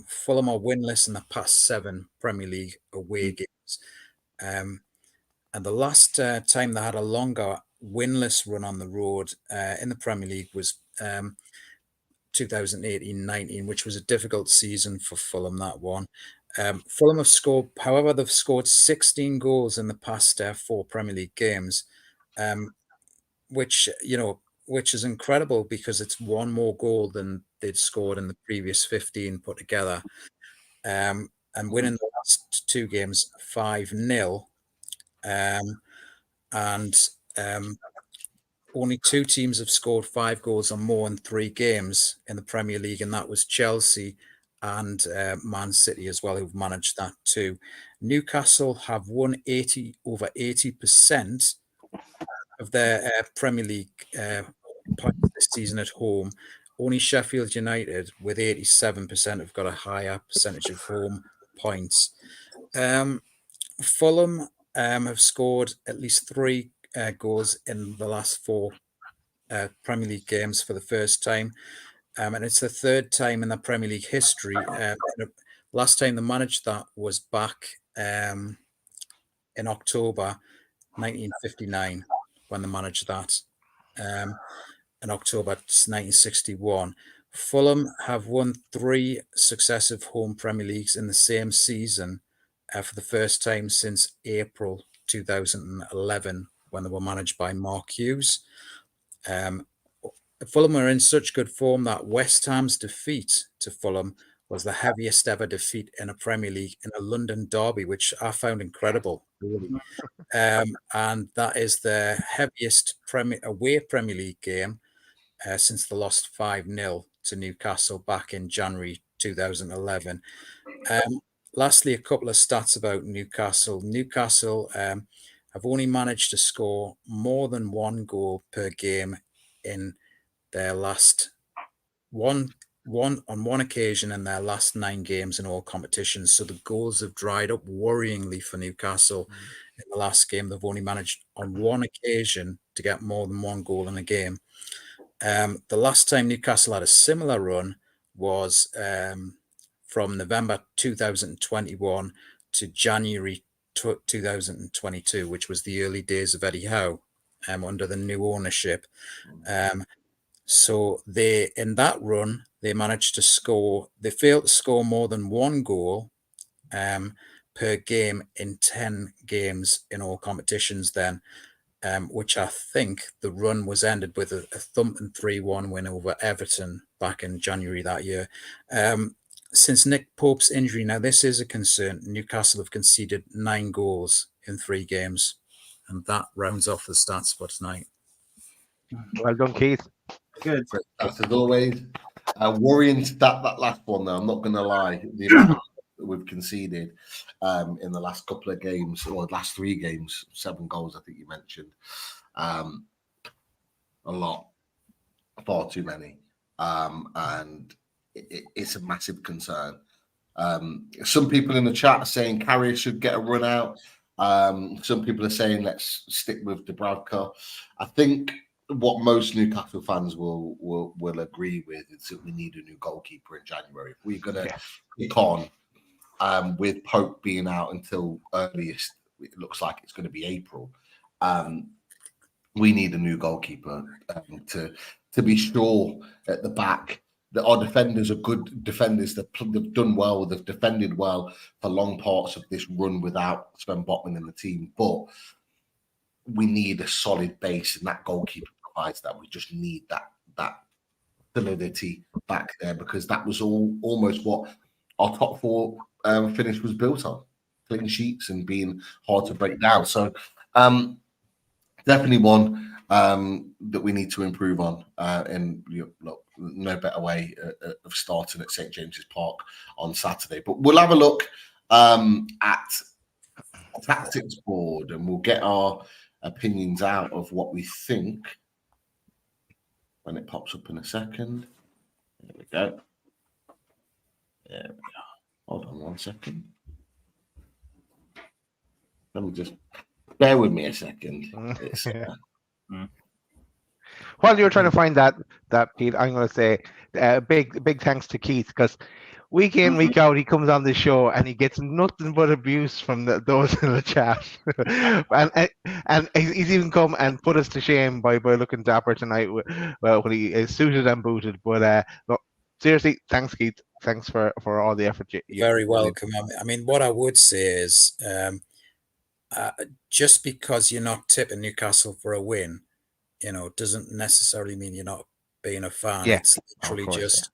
Fulham are winless in the past 7 Premier League away games. And the last time they had a longer winless run on the road in the Premier League was 2018-19, which was a difficult season for Fulham, that one. Fulham have scored, however, they've scored 16 goals in the past 4 Premier League games, which is incredible because it's 1 more goal than they'd scored in the previous 15 put together. And winning the last 2 games 5-0. only 2 teams have scored 5 goals or more in 3 games in the Premier League, and that was Chelsea and Man City as well, who've managed that too. Newcastle have won over 80% of their Premier League points this season at home. Only Sheffield United, with 87%, have got a higher percentage of home points. Fulham have scored at least 3 goals in the last 4 Premier League games for the first time. And it's the 3rd time in the Premier League history. Last time they managed that was back in October 1959 when they managed that. In October 1961. Fulham have won 3 successive home Premier Leagues in the same season for the first time since April 2011 when they were managed by Mark Hughes. Fulham are in such good form that West Ham's defeat to Fulham was the heaviest ever defeat in a Premier League in a London derby, which I found incredible, really. And that is the heaviest away Premier League game since they lost 5-0 to Newcastle back in January 2011. Lastly, a couple of stats about Newcastle. Newcastle have only managed to score more than 1 goal per game in their last on one occasion in their last 9 games in all competitions. So the goals have dried up worryingly for Newcastle. In the last game, they've only managed on 1 occasion to get more than 1 goal in a game. The last time Newcastle had a similar run was from November 2021 to January 2022, which was the early days of Eddie Howe under the new ownership. So in that run, they managed to score, they failed to score more than 1 goal per game in 10 games in all competitions then, which I think the run was ended with a thumping 3-1 win over Everton back in January that year. Since Nick Pope's injury, now this is a concern, Newcastle have conceded 9 goals in 3 games, and that rounds off the stats for tonight. Well done, Keith. Good. That's as always. Worrying stat, that last one, though, I'm not going to lie. The amount that we've conceded in the last couple of games, or last 3 games, 7 goals, I think you mentioned. A lot. Far too many. And it's a massive concern. Some people in the chat are saying Carrier should get a run out. Some people are saying let's stick with Dubravka. I think what most Newcastle fans will agree with is that we need a new goalkeeper in January. If we're going to kick on with Pope being out until earliest, it looks like it's going to be April. We need a new goalkeeper to be sure at the back that our defenders are good defenders. They've done well. They've defended well for long parts of this run without Sven Botman in the team. But we need a solid base, and that goalkeeper provides that. We just need that solidity back there, because that was almost what our top 4 finish was built on: clean sheets and being hard to break down. So definitely one that we need to improve on. And look, no better way of starting at St James's Park on Saturday. But we'll have a look at tactics board, and we'll get our opinions out of what we think when it pops up in a second. There we go. There we go. Hold on 1 second. Let me just bear with me a second. It's, While you're trying to find that Pete, I'm going to say big thanks to Keith, because week in, week out, he comes on the show and he gets nothing but abuse from those in the chat. and he's even come and put us to shame by looking dapper tonight. Well, when he is suited and booted. But look, seriously, thanks, Keith. Thanks for all the effort. You're very welcome. I mean, what I would say is just because you're not tipping Newcastle for a win, doesn't necessarily mean you're not being a fan. Yeah, it's literally just,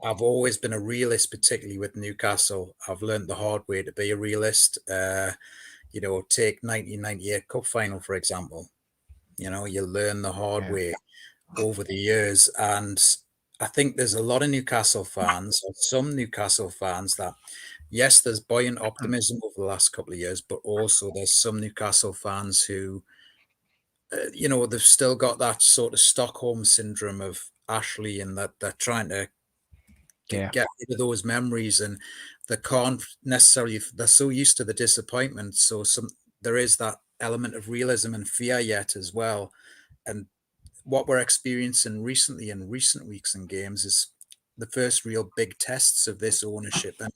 I've always been a realist, particularly with Newcastle. I've learned the hard way to be a realist. Take 1998 Cup final, for example. You know, you learn the hard way over the years. And I think there's a lot of Newcastle fans, or some Newcastle fans, that, yes, there's buoyant optimism over the last couple of years, but also there's some Newcastle fans who, you know, they've still got that sort of Stockholm syndrome of Ashley, and that they're trying to get rid of those memories, and they can't necessarily, they're so used to the disappointment. So there is that element of realism and fear yet as well. And what we're experiencing recently in recent weeks and games is the first real big tests of this ownership and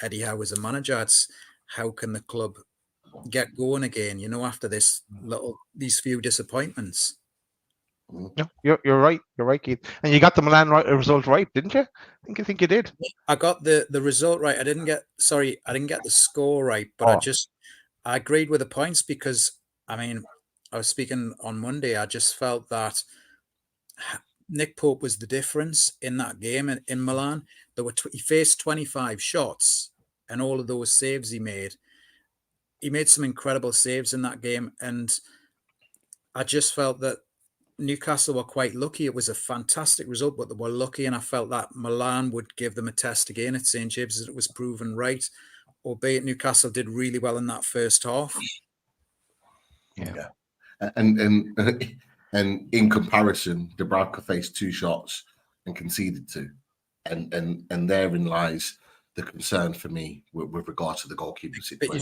Eddie Howe as a manager. It's how can the club get going again, you know, after these few disappointments. No, you're right. You're right, Keith. And you got the Milan result right, didn't you? I think you did. I got the result right. I didn't get the score right, but I agreed with the points, because I mean, I was speaking on Monday. I just felt that Nick Pope was the difference in that game in Milan. He faced 25 shots, and all of those saves he made some incredible saves in that game. And I just felt that Newcastle were quite lucky. It was a fantastic result, but they were lucky. And I felt that Milan would give them a test again at St. James's. It was proven right, albeit Newcastle did really well in that first half. Yeah. And in comparison, Dubravka faced 2 shots and conceded 2. And therein lies the concern for me with regard to the goalkeeper situation. But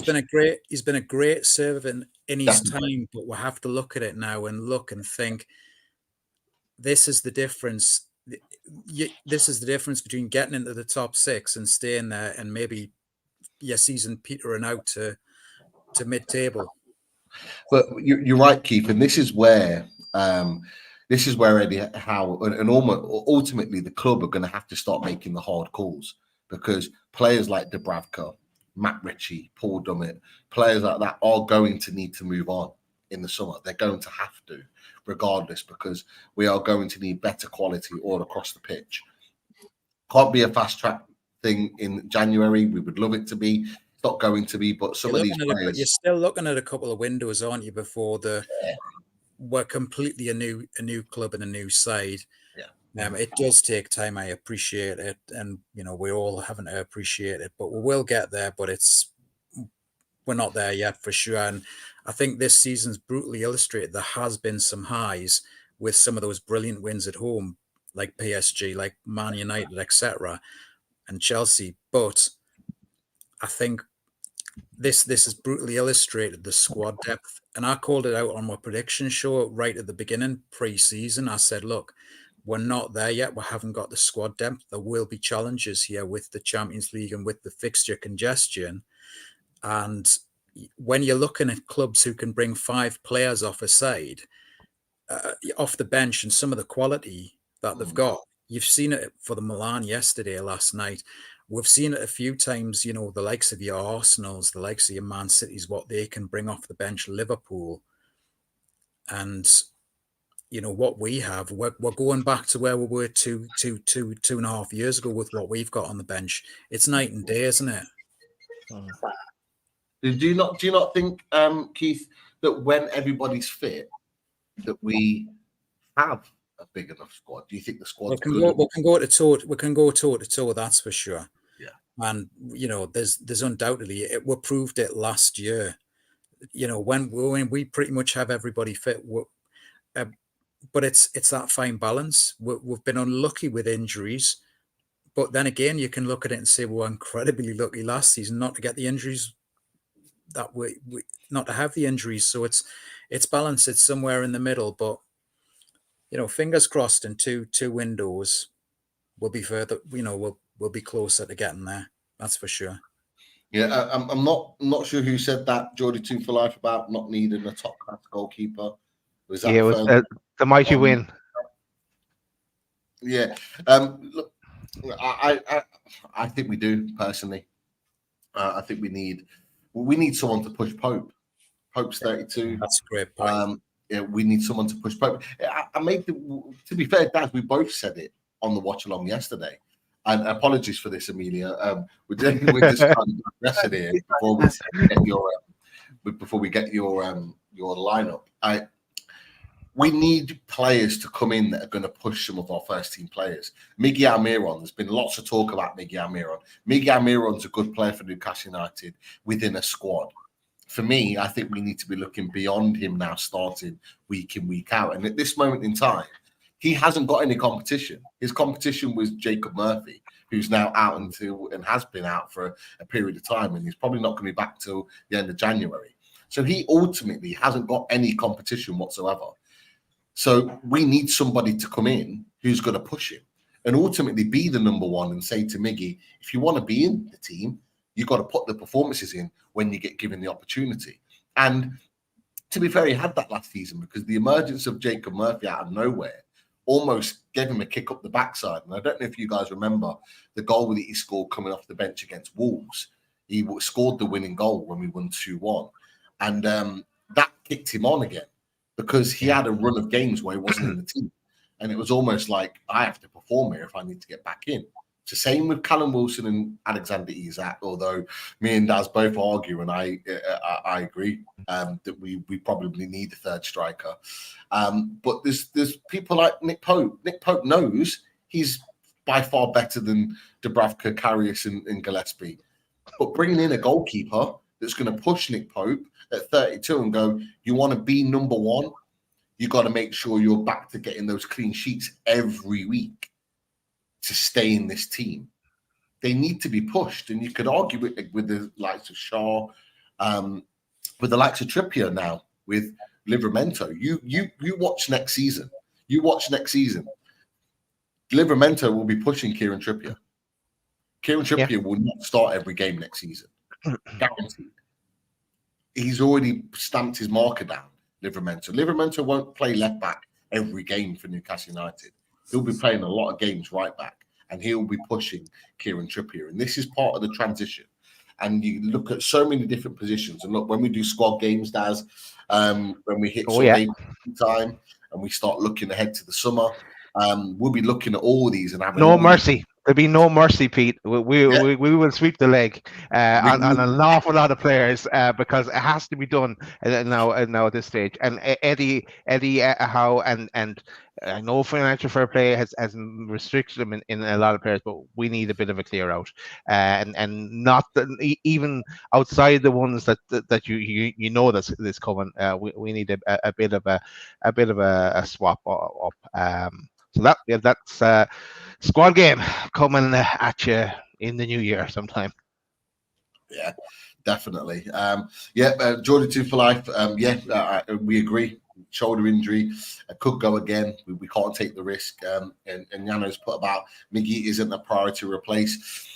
he's been a great servant in his time, but we'll have to look at it now and look and think, this is the difference. This is the difference between getting into the top 6 and staying there, and maybe your season petering out to mid-table. But you're right, Keith, and this is where Eddie Howe and ultimately the club are going to have to start making the hard calls, because players like Dubravka, Matt Ritchie, Paul Dummett, players like that are going to need to move on in the summer. They're going to have to, regardless, because we are going to need better quality all across the pitch. Can't be a fast track thing in January. We would love it to be. It's not going to be, but some of these players. You're still looking at a couple of windows, aren't you, before we're completely a new club and a new side. It does take time. I appreciate it, and you know, we're all having to appreciate it, but we will get there. But we're not there yet for sure. And I think this season's brutally illustrated. There has been some highs with some of those brilliant wins at home, like PSG, like Man United, etc., and Chelsea. But I think this has brutally illustrated the squad depth. And I called it out on my prediction show right at the beginning, pre-season. I said, look, we're not there yet. We haven't got the squad depth. There will be challenges here with the Champions League and with the fixture congestion. And when you're looking at clubs who can bring 5 players off a side, off the bench, and some of the quality that they've got, you've seen it for the Milan yesterday, last night. We've seen it a few times, you know, the likes of your Arsenals, the likes of your Man Cities, what they can bring off the bench, Liverpool. And you know what we have, we're going back to where we were two and a half years ago with what we've got on the bench. It's night and day, isn't it? Do you not think, Keith, that when everybody's fit, that we have a big enough squad? Do you think the squad we can go toe to toe? That's for sure. Yeah, and you know, there's undoubtedly we proved it last year. You know, when we pretty much have everybody fit. But it's that fine balance. We've been unlucky with injuries, but then again, you can look at it and say, we're incredibly lucky last season not to get the injuries that we not to have the injuries. So it's balanced. It's somewhere in the middle. But you know, fingers crossed. In two windows, we'll be further. You know, we'll be closer to getting there. That's for sure. Yeah, I'm not sure who said that, Geordie 2 for Life, about not needing a top class goalkeeper. Was that it was the mighty win. Yeah. Look, I think we do personally. I think we need someone to push Pope. Pope's 32. That's a great point. Yeah, we need someone to push Pope. To be fair, Dad, we both said it on the watch along yesterday. And apologies for this, Amelia. We're dealing with this kind of aggression here before we get your lineup. we need players to come in that are going to push some of our first team players. Miguel Almiron, there's been lots of talk about Miguel Almiron. Miguel Almiron's a good player for Newcastle United within a squad. For me, I think we need to be looking beyond him now, starting week in, week out. And at this moment in time, he hasn't got any competition. His competition was Jacob Murphy, who's now out and has been out for a period of time, and he's probably not going to be back till the end of January. So he ultimately hasn't got any competition whatsoever. So we need somebody to come in who's going to push him and ultimately be the number one and say to Miggy, if you want to be in the team, you've got to put the performances in when you get given the opportunity. And to be fair, he had that last season because the emergence of Jacob Murphy out of nowhere almost gave him a kick up the backside. And I don't know if you guys remember the goal that he scored coming off the bench against Wolves. He scored the winning goal when we won 2-1. And that kicked him on again, because he had a run of games where he wasn't in the team. And it was almost like, I have to perform here if I need to get back in. It's the same with Callum Wilson and Alexander Isak, although me and Daz both argue, and I agree that we probably need a third striker. But there's people like Nick Pope. Nick Pope knows he's by far better than Dubravka, Karius and Gillespie. But bringing in a goalkeeper that's going to push Nick Pope at 32 and go, you want to be number one, you got to make sure you're back to getting those clean sheets every week to stay in this team. They need to be pushed, and you could argue with the likes of Shaw, with the likes of Trippier now, with Livramento. You watch next season. Livramento will be pushing Kieran Trippier. Kieran Trippier will not start every game next season. Guaranteed. He's already stamped his marker down, Livramento. Livramento won't play left back every game for Newcastle United. He'll be playing a lot of games right back, and he'll be pushing Kieran Trippier. And this is part of the transition. And you look at so many different positions. And look, when we do squad games, Daz, when we hit time and we start looking ahead to the summer, we'll be looking at all these and having no mercy. There'll be no mercy, Pete. We will sweep the leg on an awful lot of players because it has to be done now at this stage. And Eddie Howe and I know financial fair play has restricted them in a lot of players, but we need a bit of a clear out, and not even outside the ones that you know that's coming. We need a bit of a swap up. So that's squad game coming at you in the new year sometime. Yeah, definitely. Jordan 2 for life. We agree. Shoulder injury could go again. We can't take the risk. And Yano's put about Miggy isn't a priority to replace.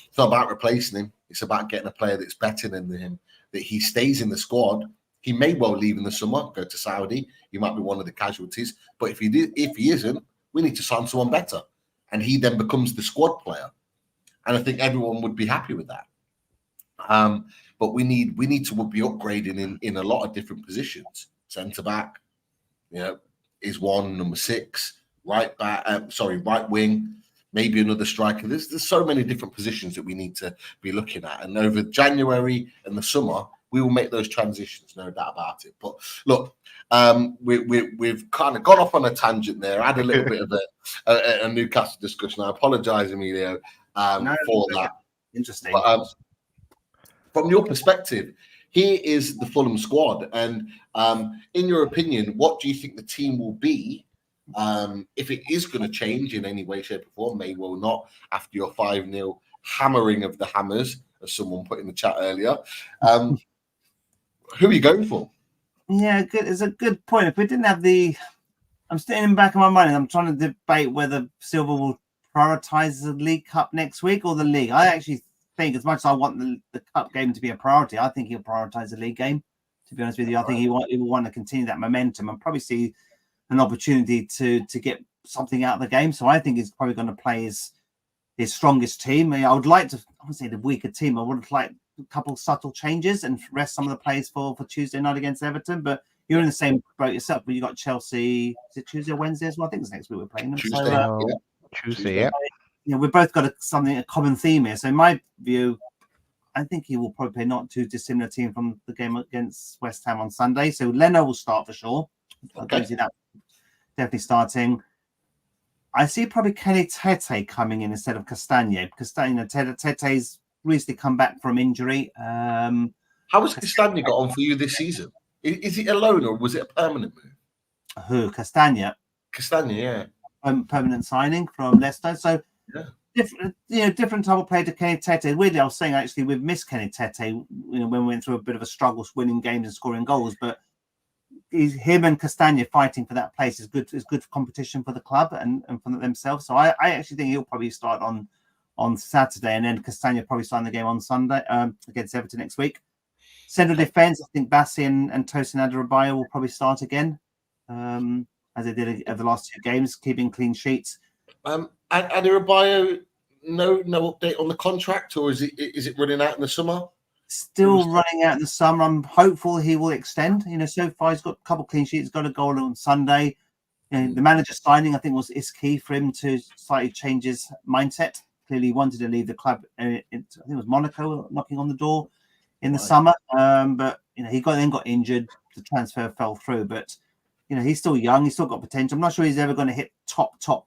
It's not about replacing him. It's about getting a player that's better than him, that he stays in the squad. He may well leave in the summer, go to Saudi. He might be one of the casualties. But if he isn't, we need to sign someone better. And he then becomes the squad player. And I think everyone would be happy with that. But we need to be upgrading in a lot of different positions. Centre back, is one, number 6, right wing, maybe another striker. There's so many different positions that we need to be looking at. And over January and the summer, we will make those transitions, no doubt about it. But look, we've kind of gone off on a tangent there. I had a little bit of a Newcastle discussion. I apologise, Emilio, for that. Interesting. But, from your perspective, here is the Fulham squad. And in your opinion, what do you think the team will be if it is going to change in any way, shape, or form? May well not after your 5-0 hammering of the Hammers, as someone put in the chat earlier. Who are you going for? Yeah, good. It's a good point. If we didn't have I'm staying in the back of my mind and I'm trying to debate whether Silva will prioritise the League Cup next week or the League. I actually think, as much as I want the Cup game to be a priority, I think he'll prioritise the League game. To be honest with you, I think he will want to continue that momentum and probably see an opportunity to get something out of the game. So I think he's probably going to play his strongest team. I would like to, I would say the weaker team. I would have liked a couple of subtle changes and rest some of the players for Tuesday night against Everton. But you're in the same boat yourself. But you got Chelsea. Is it Tuesday or Wednesday as well? I think it's next week we're playing them. Tuesday. We've both got a common theme here. So in my view, I think he will probably play not too dissimilar team from the game against West Ham on Sunday. So Leno will start for sure. I don't see that definitely starting. I see probably Kenny Tete coming in instead of Castagna, because Tete's recently come back from injury. How has Castagna got on for you this season? Is it a loan or was it a permanent move? Who? Castagna, Castagna, yeah. Permanent signing from Leicester. So different type of player to Kenny Tete. Weirdly, I was saying actually we've missed Kenny Tete, when we went through a bit of a struggle winning games and scoring goals, but him and Castagna fighting for that place is good competition for the club and for themselves. So I actually think he'll probably start on Saturday, and then Castagna probably start the game on Sunday against Everton next week. Central defence, I think Bassi and Tosin Adarabioyo will probably start again, as they did over the last 2 games, keeping clean sheets. Adarabioyo, no update on the contract, or is it running out in the summer? Still running out in the summer. I'm hopeful he will extend. So far he's got a couple of clean sheets, got a goal on Sunday. The manager signing, I think, is key for him to slightly change his mindset. Clearly, he wanted to leave the club. I think it was Monaco knocking on the door in the summer. But he then got injured. The transfer fell through. But he's still young. He's still got potential. I'm not sure he's ever going to hit top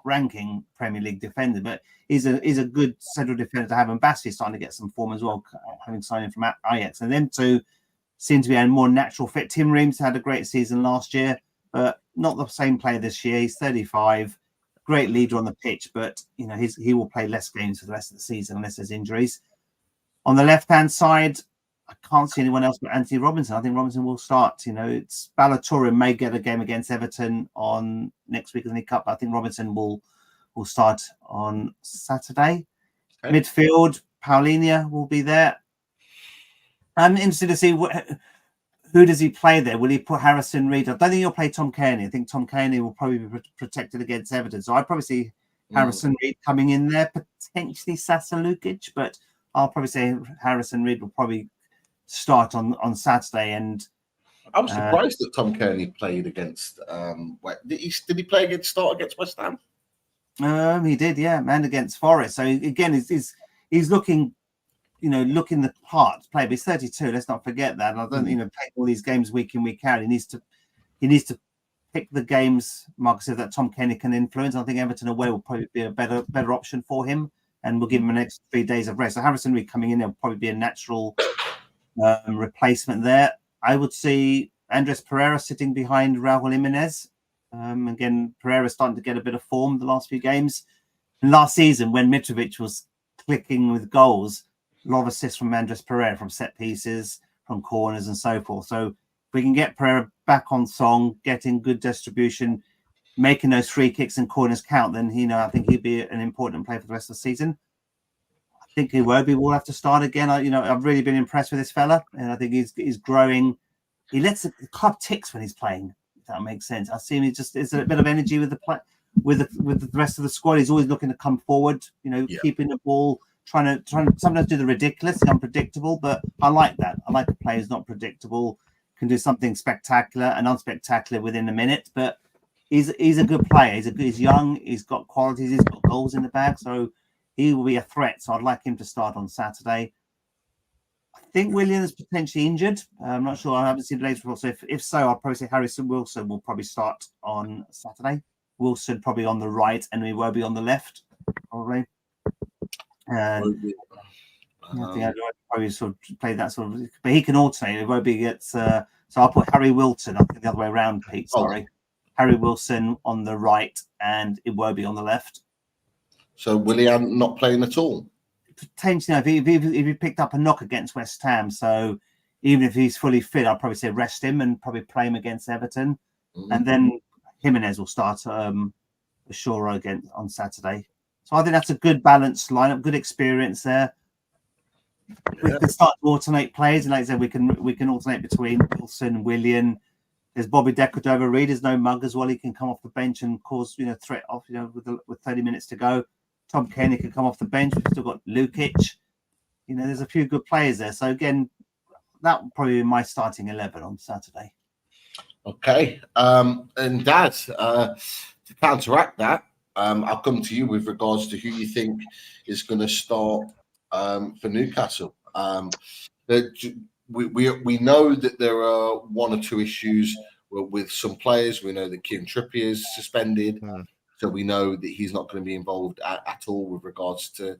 ranking Premier League defender, but he's a good central defender to have. And Bassi starting to get some form as well, having signed in from Ajax. And them two seem to be a more natural fit. Tim Reams had a great season last year, but not the same player this year. He's 35, great leader on the pitch, but he will play less games for the rest of the season unless there's injuries. On the left-hand side, I can't see anyone else but Anthony Robinson. I think Robinson will start. It's Ballatore may get a game against Everton on next week in the Cup. I think Robinson will start on Saturday. Okay. Midfield, Palhinha will be there. I'm interested to see who does he play there. Will he put Harrison Reed? I don't think he'll play Tom Cairney. I think Tom Cairney will probably be protected against Everton. So I'd probably see Harrison Reed coming in there, potentially Sasa Lukic, but I'll probably say Harrison Reed will probably start on Saturday. And I was surprised that Tom Cairney played against did he play against West Ham? He did, yeah, and against Forest. So again, he's looking the part to play, but he's 32. Let's not forget that. And I don't play all these games week in, week out. He needs to pick the games, Marcus said, that Tom Cairney can influence. I think Everton away will probably be a better option for him, and we'll give him an extra 3 days of rest. So Harrison Reed coming in, there will probably be a natural replacement there. I would see Andres Pereira sitting behind Raul Jimenez. Again, Pereira's starting to get a bit of form the last few games. And last season, when Mitrovic was clicking with goals, a lot of assists from Andres Pereira from set pieces, from corners and so forth. So if we can get Pereira back on song, getting good distribution, making those free kicks and corners count, then I think he'd be an important player for the rest of the season. I think Iwobi will have to start again. I've really been impressed with this fella, and I think he's growing. He lets the club ticks when he's playing. If that makes sense. I see him. There's a bit of energy with with the rest of the squad. He's always looking to come forward. Keeping the ball, trying to sometimes do the ridiculous, the unpredictable. But I like that. I like a player who's not predictable, can do something spectacular and unspectacular within a minute. But he's a good player. He's young. He's got qualities. He's got goals in the bag. So he will be a threat. So I'd like him to start on Saturday. I think Williams is potentially injured. I'm not sure. I haven't seen the latest report. So if so, I'll probably say Harrison Wilson will probably start on Saturday. Wilson probably on the right, and we will be on the left, probably. I think I'd probably sort of play that sort of, but he can alternate. It won't be so I'll put Harry Wilson. I think the other way around, Pete. Sorry, Harry Wilson on the right, and it won't be on the left. So Willian not playing at all? Potentially, if he picked up a knock against West Ham, so even if he's fully fit, I'll probably say rest him and probably play him against Everton, and then Jimenez will start Ashura again on Saturday. So I think that's a good balanced lineup, good experience there. We can start to alternate players, and like I said, we can alternate between Wilson, Willian. There's Bobby Decordova-Reid. There's no mug as well. He can come off the bench and cause threat off. With 30 minutes to go, Tom Cairney can come off the bench. We've still got Lukic. There's a few good players there. So again, that would probably be my starting 11 on Saturday. Okay, and Dad, to counteract that, I'll come to you with regards to who you think is going to start for Newcastle. We know that there are one or two issues with some players. We know that Kieran Trippier is suspended. Mm. So we know that he's not going to be involved at all with regards to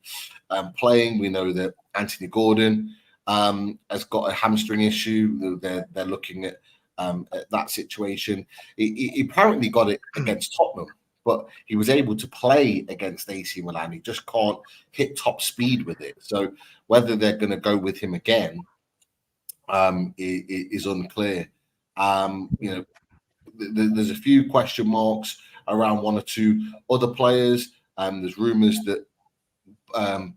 playing. We know that Anthony Gordon has got a hamstring issue. They're looking at that situation. He apparently got it against Tottenham, but he was able to play against AC Milan. He just can't hit top speed with it. So whether they're going to go with him again is unclear. There's a few question marks around one or two other players. There's rumours that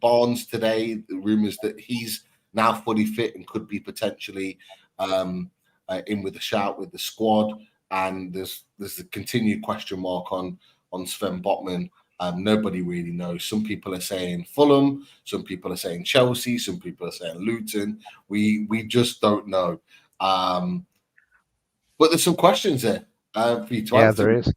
Barnes today, the rumours that he's now fully fit and could be potentially in with a shout with the squad. And there's a continued question mark on Sven Botman. Nobody really knows. Some people are saying Fulham, some people are saying Chelsea, some people are saying Luton. We just don't know. But there's some questions there for you to answer. Yeah, there is.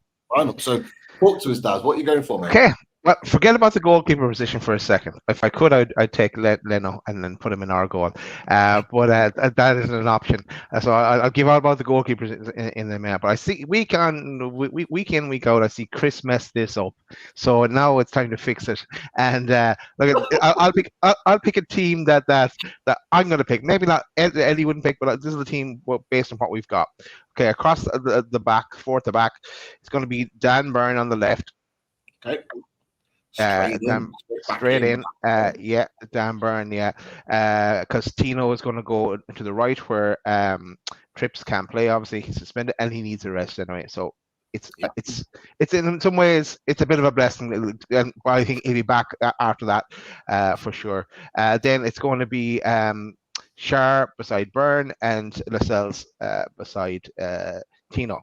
So talk to us, Daz. What are you going for, mate? Okay. Well, forget about the goalkeeper position for a second. If I could, I'd take Leno and then put him in our goal. But that isn't an option. So I'll give out about the goalkeepers in a minute. But I see week in, week out, I see Chris mess this up. So now it's time to fix it. And look, I'll pick a team that I'm going to pick. Maybe not Eddie wouldn't pick, but this is the team based on what we've got. Okay, across the back, fourth to back, it's going to be Dan Burn on the left. Okay. Straight in. Yeah, Dan Burn, yeah. Because Tino is going to go to the right where Trips can't play. Obviously, he's suspended and he needs a rest anyway. So it's in some ways it's a bit of a blessing, and I think he'll be back after that for sure. Then it's going to be Sharp beside Burn and Lascelles beside Tino.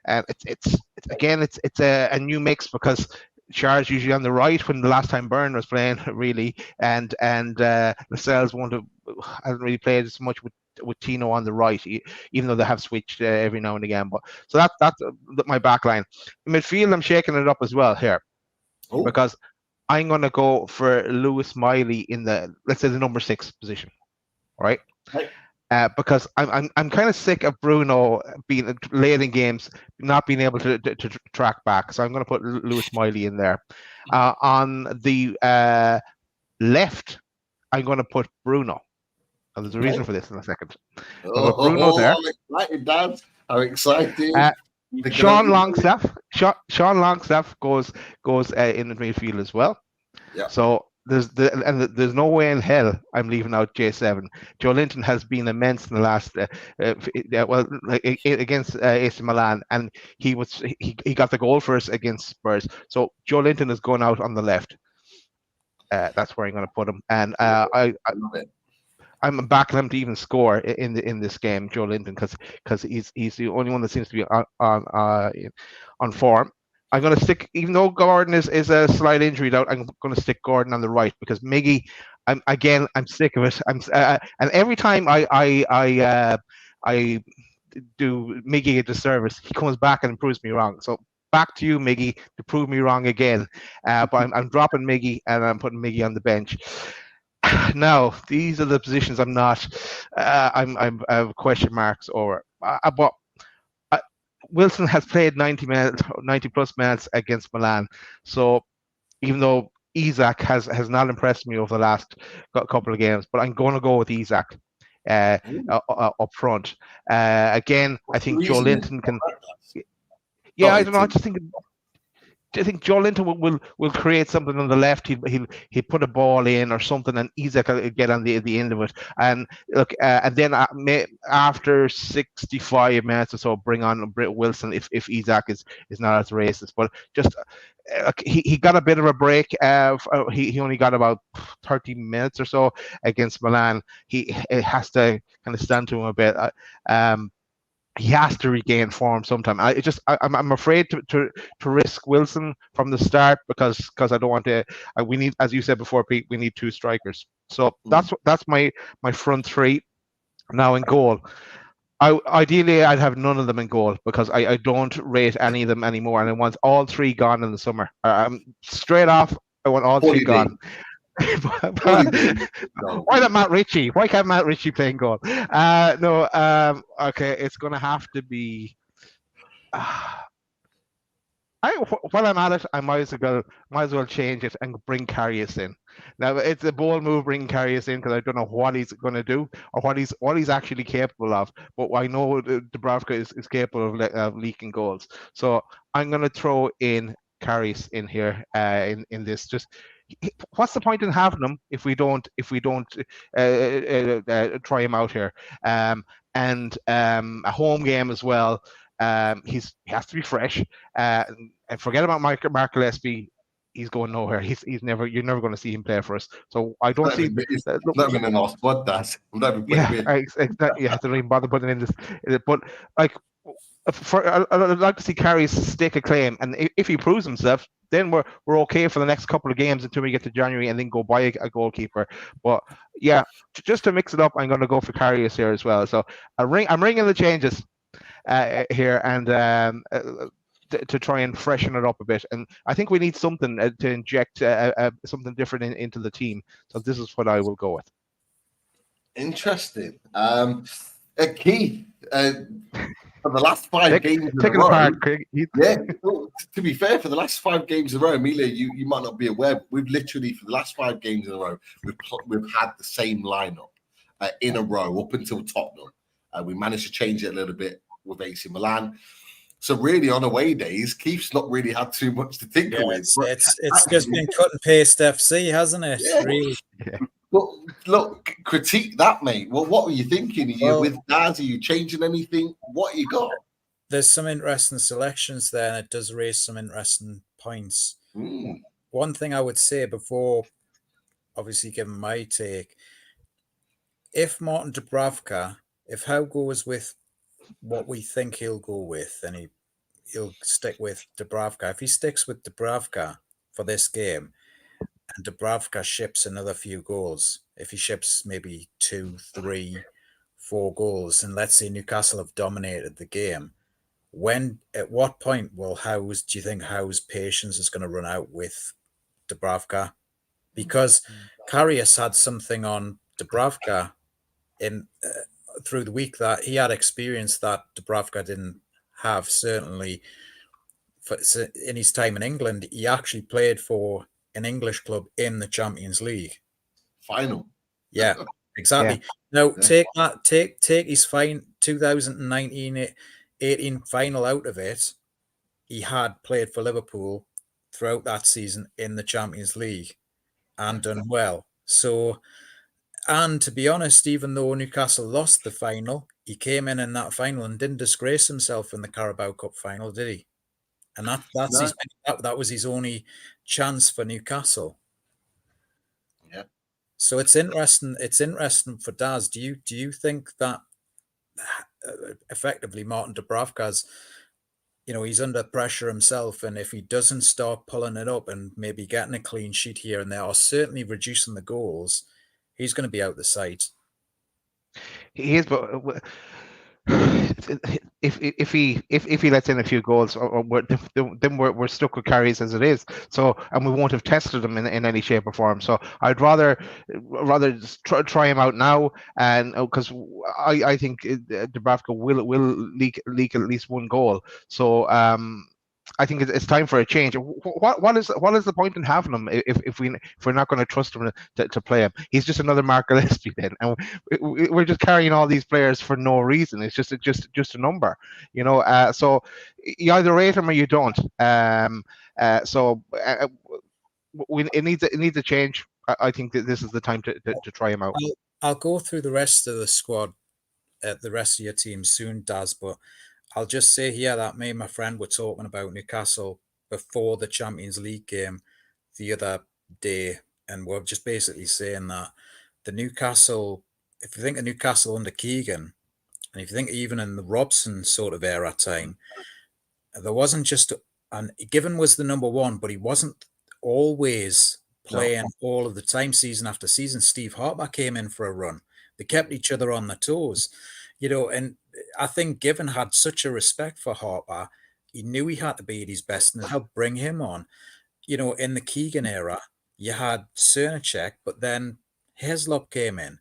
And it's a new mix because Char's usually on the right when the last time Byrne was playing, really, and Lascelles hasn't really played as much with Tino on the right, even though they have switched every now and again. But so that's my back line. In midfield, I'm shaking it up as well here because I'm going to go for Lewis Miley in let's say the number 6 position, right? Right. Because I'm kind of sick of Bruno being late in games, not being able to track back. So I'm going to put Lewis Miley in there. On the left, I'm going to put Bruno. And there's a reason for this in a second. Bruno there. I'm excited, Dad. I'm excited. Sean Longstaff. Sean Longstaff goes in the midfield as well. Yeah. So there's no way in hell I'm leaving out J7. Joe Linton has been immense in the last against AC Milan, and he got the goal for us against Spurs. So Joe Linton is going out on the left. That's where I'm going to put him, and I'm backing him to even score in this game, Joe Linton, because he's the only one that seems to be on form. I'm going to stick, even though Gordon is a slight injury out, I'm going to stick Gordon on the right because Miggy, I'm sick of it. And every time I do Miggy a disservice, he comes back and proves me wrong. So back to you, Miggy, to prove me wrong again. But I'm dropping Miggy and I'm putting Miggy on the bench. Now, these are the positions I have question marks over. But Wilson has played 90 plus minutes against Milan. So even though Isak has not impressed me over the last couple of games, but I'm going to go with Isak up front. Again, I think Joe Linton can. Yeah, I don't know. I think Joe Linton will create something on the left. He'll put a ball in or something, and Isak will get on the end of it. And look, and then after 65 minutes or so, bring on Britt Wilson if Isak is not as racist. But just he got a bit of a break. He only got about 30 minutes or so against Milan. It has to kind of stand to him a bit. He has to regain form sometime. I'm afraid to risk Wilson from the start because I don't want to. We need, as you said before, Pete, we need 2 strikers. So that's my front 3. Now in goal, ideally I'd have none of them in goal because I don't rate any of them anymore, and I want all 3 gone in the summer. Straight off, I want all 3 gone. Why not Matt Ritchie? Why can't Matt Ritchie play in goal? Okay, it's going to have to be While I'm at it, I might as well change it and bring Karius in. Now it's a bold move bringing Karius in because I don't know what he's going to do or what he's actually capable of. But I know Dubravka is capable of leaking goals. So I'm going to throw in Karius in here in this. Just what's the point in having him if we don't try him out here? And a home game as well. He has to be fresh. And forget about Mark Gillespie. He's going nowhere. He's never. You're never going to see him play for us. So I don't see. It's not going to know what that. I'm not even Yeah, I don't even bother putting in this. But like, I'd like to see Karius stick a claim, and if he proves himself, then we're okay for the next couple of games until we get to January, and then go buy a goalkeeper. But yeah, just to mix it up, I'm going to go for Karius here as well. So I'm ringing the changes here, and to try and freshen it up a bit. And I think we need something to inject something different into the team. So this is what I will go with. Interesting. Keith, for the last 5 games in Take a it row, apart, Craig. yeah. Well, to be fair, for the last 5 games in a row, Amelia, you might not be aware, we've literally for the last 5 games in a row, we've had the same lineup in a row up until Tottenham. We managed to change it a little bit with AC Milan. So really, on away days, Keith's not really had too much to think with. It's just been cut and paste FC, hasn't it? Yeah. Really. Yeah. But look, critique that, mate. Well, what were you thinking? Are you with Daz? Are you changing anything? What you got? There's some interesting selections there, and it does raise some interesting points. One thing I would say before, obviously giving my take, if Martin Dubravka, if Howe goes with what we think he'll go with, then he'll stick with Dubravka. If he sticks with Dubravka for this game, and Dubravka ships another few goals, if he ships maybe 2, 3, 4 goals, and let's say Newcastle have dominated the game, at what point do you think Howe's patience is going to run out with Dubravka? Because Karius had something on Dubravka in through the week that he had experience that Dubravka didn't have. Certainly, in his time in England, he actually played for an English club in the Champions League final. Yeah, exactly. Now take his 2019-18 final out of it. He had played for Liverpool throughout that season in the Champions League and done well. So, and to be honest, even though Newcastle lost the final, he came in that final and didn't disgrace himself in the Carabao Cup final, did he? And that was his only chance for Newcastle. Yeah. So it's interesting. It's interesting for Daz. Do you think that effectively Martin Dubravka's, he's under pressure himself, and if he doesn't start pulling it up and maybe getting a clean sheet here and there, or certainly reducing the goals, he's going to be out the side. He is, but if he lets in a few goals, then we're stuck with Karius as it is. So, and we won't have tested him in any shape or form. So I'd rather just try him out now, and because I think Dubravka will leak at least one goal. So I think it's time for a change. What is the point in having him if we're not going to trust him to play him? He's just another Mark Gillespie then, and we're just carrying all these players for no reason. It's just a number, So you either rate him or you don't. It needs a change. I think that this is the time to try him out. I'll go through the rest of the squad, the rest of your team soon, Daz, but I'll just say here that me and my friend were talking about Newcastle before the Champions League game the other day, and we're just basically saying that the Newcastle, if you think of Newcastle under Keegan, and if you think even in the Robson sort of era time, there wasn't just, and Given was the number one, but he wasn't always playing all of the time, season after season. Steve Harper came in for a run. They kept each other on their toes, and I think Given had such a respect for Harper. He knew he had to be at his best and helped bring him on. In the Keegan era, you had Cernacek, but then Heslop came in.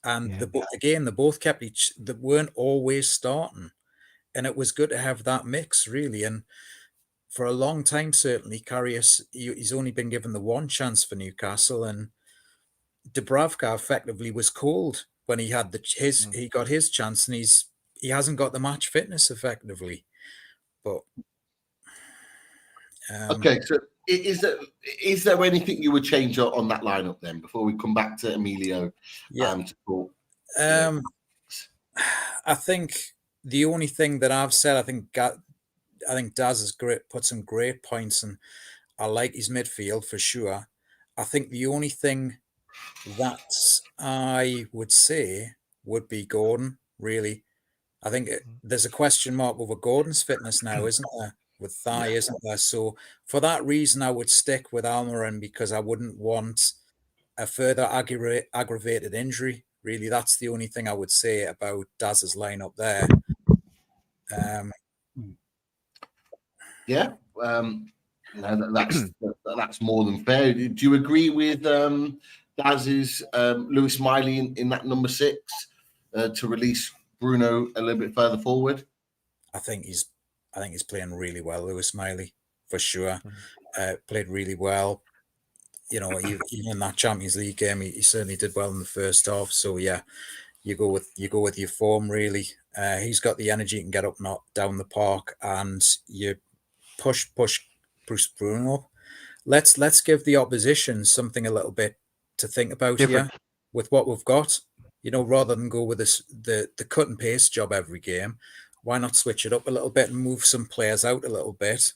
And they both kept they weren't always starting. it was good to have that mix, really. And for a long time, certainly, Karius, he's only been given the one chance for Newcastle, and Dubravka effectively was called when he had he got his chance, and he hasn't got the match fitness effectively. But okay, so is there anything you would change on that lineup then before we come back to Emilio? yeah, To talk, I think the only thing that I've said, I think Daz has put some great points, and I like his midfield for sure. I think the only thing that I would say would be Gordon, really. I think there's a question mark over Gordon's fitness now, isn't there? With thigh, isn't there? So for that reason, I would stick with Almiron, because I wouldn't want a further aggravated injury. Really, that's the only thing I would say about Daz's lineup there. Yeah, that's more than fair. Do you agree with Daz's Lewis Miley in that number 6 to release Bruno a little bit further forward? I think he's playing really well, Lewis Miley, for sure. Played really well. You know, even in that Champions League game, he certainly did well in the first half. So yeah, you go with your form, really. He's got the energy, and get up, not down the park, and you push Bruce Bruno. Let's give the opposition something a little bit to think about here with what we've got. You know, rather than go with the cut and paste job every game, why not switch it up a little bit and move some players out a little bit?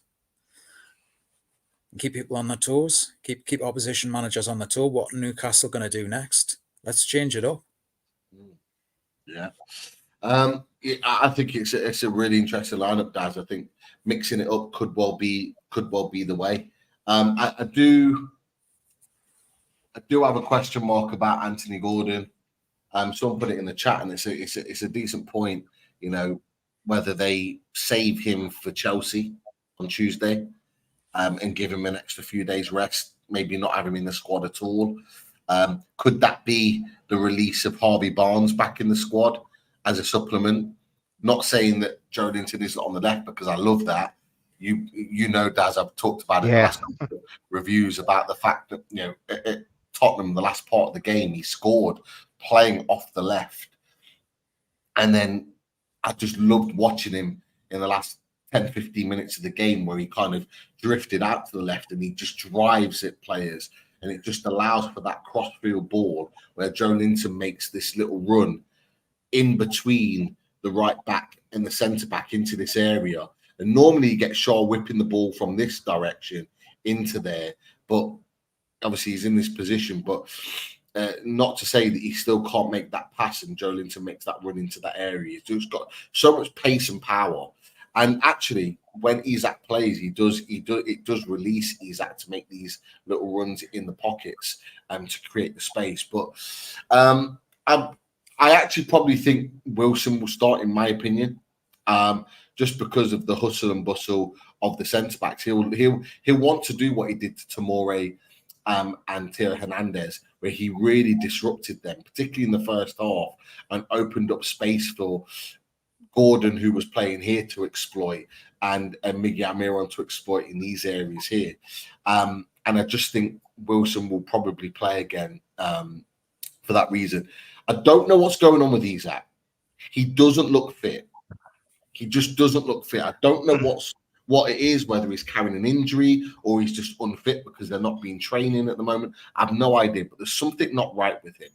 Keep people on their toes. Keep opposition managers on their toe. What are Newcastle going to do next? Let's change it up. Yeah, I think it's a really interesting lineup, Daz. I think mixing it up could well be the way. I do have a question mark about Anthony Gordon. Someone put it in the chat, and it's a decent point. You know, whether they save him for Chelsea on Tuesday. And give him an extra few days rest, maybe not have him in the squad at all. Could that be the release of Harvey Barnes back in the squad as a supplement? Not saying that Joe Linton isn't on the left, because I love that. You know, Daz, I've talked about it in the last couple of reviews about the fact that, you know, at Tottenham, the last part of the game, he scored playing off the left. And then I just loved watching him in the last 10, 15 minutes of the game, where he kind of drifted out to the left and he just drives at players, and it just allows for that crossfield ball where Joe Linton makes this little run in between the right back and the centre back into this area. And normally you get Shaw whipping the ball from this direction into there, but obviously he's in this position. But not to say that he still can't make that pass, and Joe Linton makes that run into that area. He's just got so much pace and power. And actually, when Isak plays, it does release Isak to make these little runs in the pockets and to create the space. But I actually probably think Wilson will start, in my opinion, just because of the hustle and bustle of the centre backs. He'll want to do what he did to Tomori and Theo Hernandez, where he really disrupted them, particularly in the first half, and opened up space for Gordon, who was playing here, to exploit, and Miguel Almiron to exploit in these areas here. And I just think Wilson will probably play again for that reason. I don't know what's going on with Isak. He doesn't look fit. He just doesn't look fit. I don't know what it is, whether he's carrying an injury or he's just unfit because they're not being training at the moment. I have no idea, but there's something not right with him.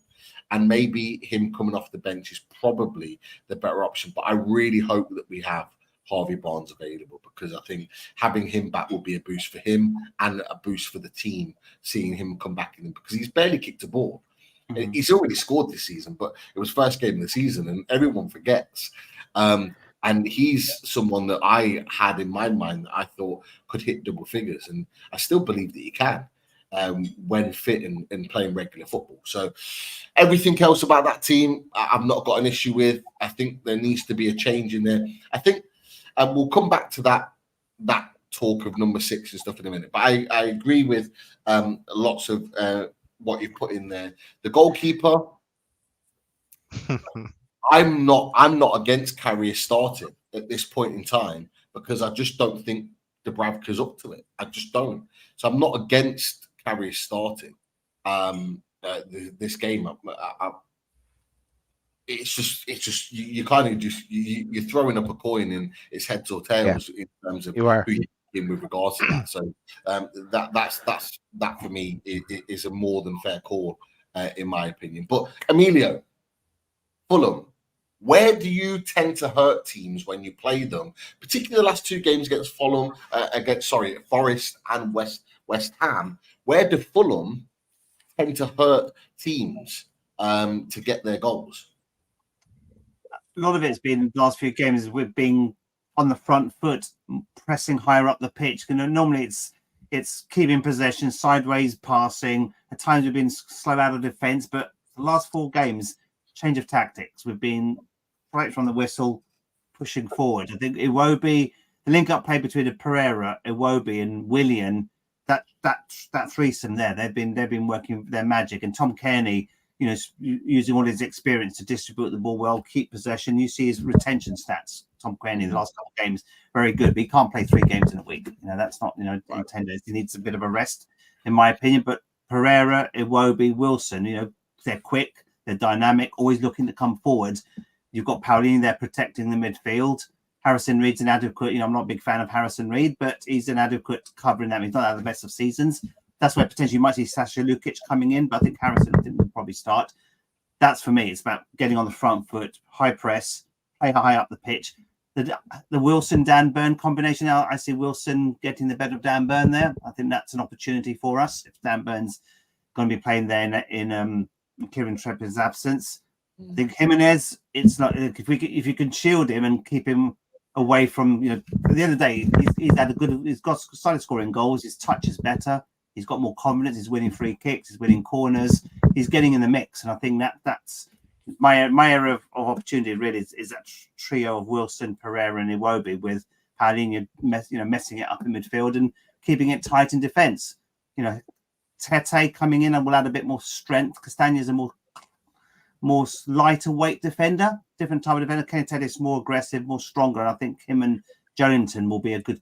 And maybe him coming off the bench is probably the better option. But I really hope that we have Harvey Barnes available, because I think having him back will be a boost for him and a boost for the team, seeing him come back in, because he's barely kicked a ball. Mm-hmm. He's already scored this season, but it was first game of the season and everyone forgets. And he's someone that I had in my mind that I thought could hit double figures. And I still believe that he can. When fit and playing regular football. So everything else about that team, I've not got an issue with. I think there needs to be a change in there. I think we'll come back to that talk of number 6 and stuff in a minute. But I agree with lots of what you've put in there. The goalkeeper, I'm not against Carrier starting at this point in time because I just don't think Dubravka's up to it. I just don't. So I'm not against Carrier starting this game. It's just you kind of just you're throwing up a coin and it's heads or tails in terms of You are. who you're in with regards to that. So that for me is a more than fair call in my opinion. But Emilio, Fulham, where do you tend to hurt teams when you play them, particularly the last two games against Forest and West Ham? Where do Fulham tend to hurt teams to get their goals? A lot of it's been the last few games with being on the front foot, pressing higher up the pitch. You know, normally it's keeping possession, sideways passing. At times we've been slow out of defence, but the last 4 games, change of tactics. We've been right from the whistle, pushing forward. I think Iwobi, the link-up play between Pereira, Iwobi, and Willian, that threesome there, they've been working their magic. And Tom Kearney, you know, using all his experience to distribute the ball well, keep possession. You see his retention stats, Tom Kearney, the last couple of games, very good. But he can't play 3 games in a week. You know, that's not, you know, in 10 days. He needs a bit of a rest, in my opinion. But Pereira, Iwobi, Wilson, you know, they're quick, they're dynamic, always looking to come forward. You've got Palhinha there protecting the midfield. Harrison Reed's an adequate, you know, I'm not a big fan of Harrison Reed, but he's an adequate covering that. He's not had the best of seasons. That's where potentially you might see Sasha Lukic coming in, but I think Harrison didn't probably start. That's for me. It's about getting on the front foot, high press, play high up the pitch. The Wilson-Dan Burn combination, I see Wilson getting the better of Dan Burn there. I think that's an opportunity for us if Dan Burn's going to be playing there in Kieran Trepp's absence. I think Jimenez, it's not if you can shield him and keep him away from, you know, at the end of the day, he's started scoring goals. His touch is better. He's got more confidence. He's winning free kicks. He's winning corners. He's getting in the mix, and I think that's my area of opportunity. Really is that trio of Wilson, Pereira, and Iwobi with Palhinha, messing it up in midfield and keeping it tight in defence. You know, Tete coming in and will add a bit more strength. Castaña's a more lighter weight defender, different type of defender. Tete is more aggressive, more stronger. And I think him and Joelinton will be a good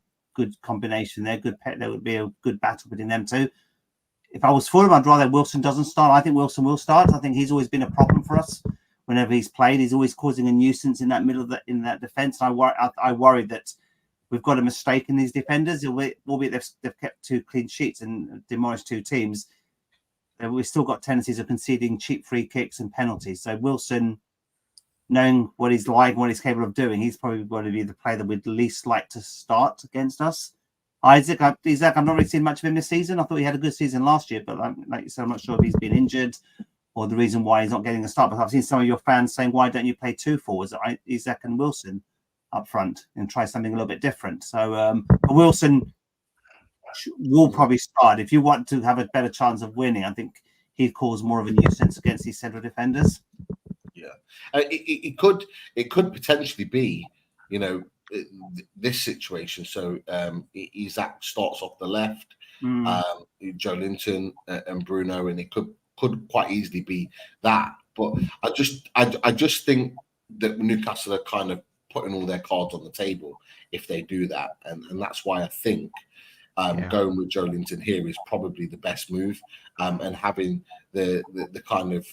combination there. There would be a good battle between them two. If I was Fulham, I'd rather Wilson doesn't start. I think Wilson will start. I think he's always been a problem for us whenever he's played. He's always causing a nuisance in that middle of in that defence. I worry that we've got a mistake in these defenders. Albeit they've kept 2 clean sheets and demolished 2 teams. We've still got tendencies of conceding cheap free kicks and penalties. So Wilson, knowing what he's like, what he's capable of doing, he's probably going to be the player that we'd least like to start against us. Isaac, I've not really seen much of him this season. I thought he had a good season last year, but like you said, I'm not sure if he's been injured or the reason why he's not getting a start. But I've seen some of your fans saying, why don't you play 2 forwards, Isaac and Wilson up front, and try something a little bit different? So Wilson will probably start. If you want to have a better chance of winning, I think he'd cause more of a nuisance against these central defenders. Yeah, it could potentially be, you know, this situation. So Isaac starts off the left, Joelinton and Bruno, and it could quite easily be that. But I just think that Newcastle are kind of putting all their cards on the table if they do that, and that's why I think going with Joelinton here is probably the best move, and having the kind of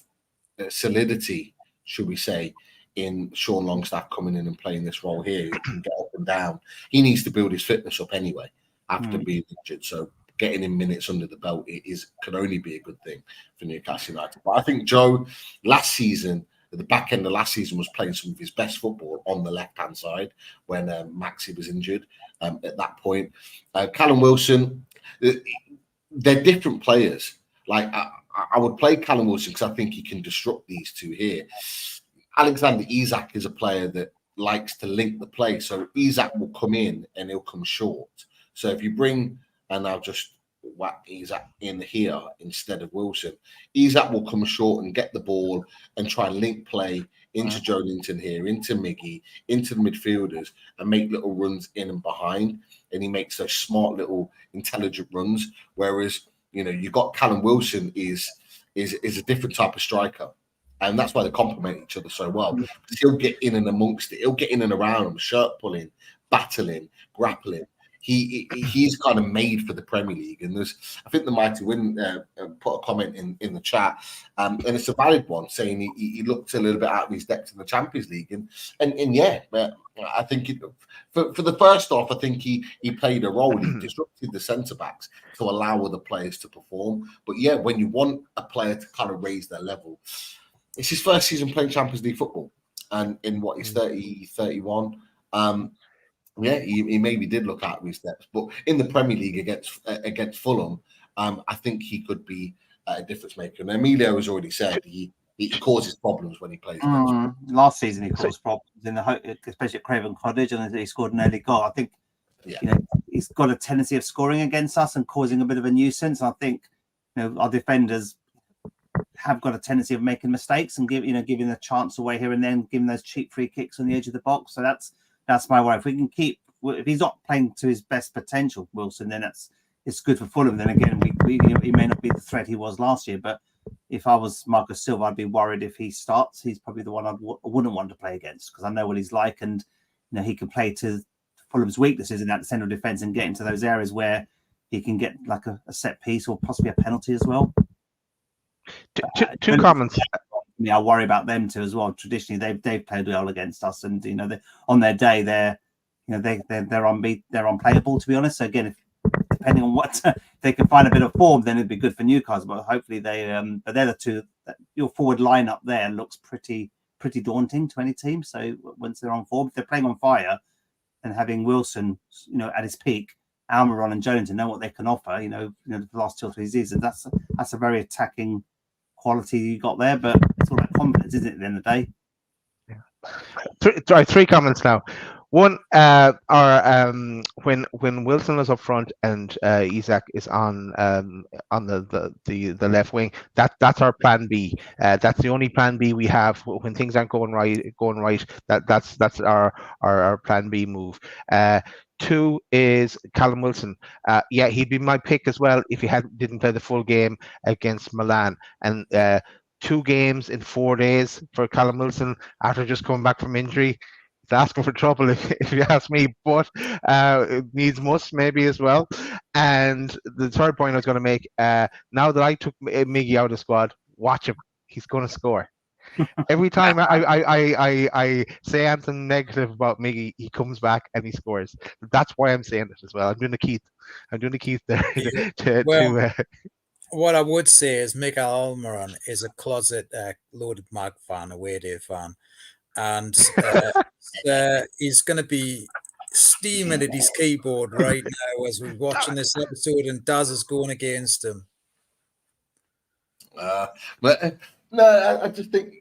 solidity, should we say, in Sean Longstaff coming in and playing this role here. He can get up and down. He needs to build his fitness up anyway after being injured. So getting him minutes under the belt can only be a good thing for Newcastle United. But I think Joe, last season, at the back end of last season, was playing some of his best football on the left-hand side when Maxi was injured at that point. Callum Wilson, they're different players. Like, I would play Callum Wilson because I think he can disrupt these two here. Alexander Isak is a player that likes to link the play. So Isak will come in and he'll come short. So if you bring, and I'll just whack Isak in here instead of Wilson, Isak will come short and get the ball and try and link play into Joelinton here, into Miggy, into the midfielders, and make little runs in and behind. And he makes those smart little intelligent runs. Whereas, you know, you got Callum Wilson is a different type of striker. And that's why they complement each other so well. Because he'll get in and amongst it. He'll get in and around them, shirt pulling, battling, grappling. He's kind of made for the Premier League. And I think the Mighty Win put a comment in the chat, and it's a valid one, saying he looked a little bit out of his depth in the Champions League. And yeah, I think for the first half, I think he played a role. He disrupted the centre backs to allow other players to perform. But yeah, when you want a player to kind of raise their level, it's his first season playing Champions League football, and in what he's 30, 31. Yeah, he maybe did look out of his steps, but in the Premier League against Fulham, I think he could be a difference maker. And Emilio has already said he causes problems when he plays. Last season he caused problems especially at Craven Cottage, and he scored an early goal. I think he's got a tendency of scoring against us and causing a bit of a nuisance. I think our defenders have got a tendency of making mistakes and giving a chance away here and then, giving those cheap free kicks on the edge of the box. So that's my worry. If we can if he's not playing to his best potential, Wilson, then it's good for Fulham. Then again, he may not be the threat he was last year. But if I was Marcus Silva, I'd be worried if he starts. He's probably the one I wouldn't want to play against, because I know what he's like, and he can play to Fulham's weaknesses in that central defence and get into those areas where he can get like a set piece or possibly a penalty as well. Two comments. I worry about them too as well. Traditionally, they've played well against us, and on their day they're unplayable, to be honest. So again, depending on what they can find a bit of form, then it'd be good for Newcastle. But hopefully but they're the two. Your forward lineup there looks pretty daunting to any team. So once they're on form, if they're playing on fire, and having Wilson, at his peak, Almiron and Jones know what they can offer. The last 2 or 3 seasons, that's a very attacking quality you got there, but it's all about confidence, isn't it, at the end of the day? Yeah. Three comments now. One, when Wilson is up front and Isak is on the left wing, that's our plan B. That's the only plan B we have when things aren't going right. That's our plan B move. 2 is Callum Wilson. He'd be my pick as well if he didn't play the full game against Milan. And 2 games in 4 days for Callum Wilson after just coming back from injury. It's asking for trouble if you ask me, but it needs must maybe as well. And the third point I was going to make, now that I took Miggy out of the squad, watch him. He's going to score. Every time I say anything negative about Miggy, he comes back and he scores. That's why I'm saying it as well. I'm doing the Keith there. What I would say is Miguel Almiron is a closet loaded mag fan, away day fan, and he's going to be steaming at his keyboard right now as we're watching this episode, and Daz is going against him. But no, I just think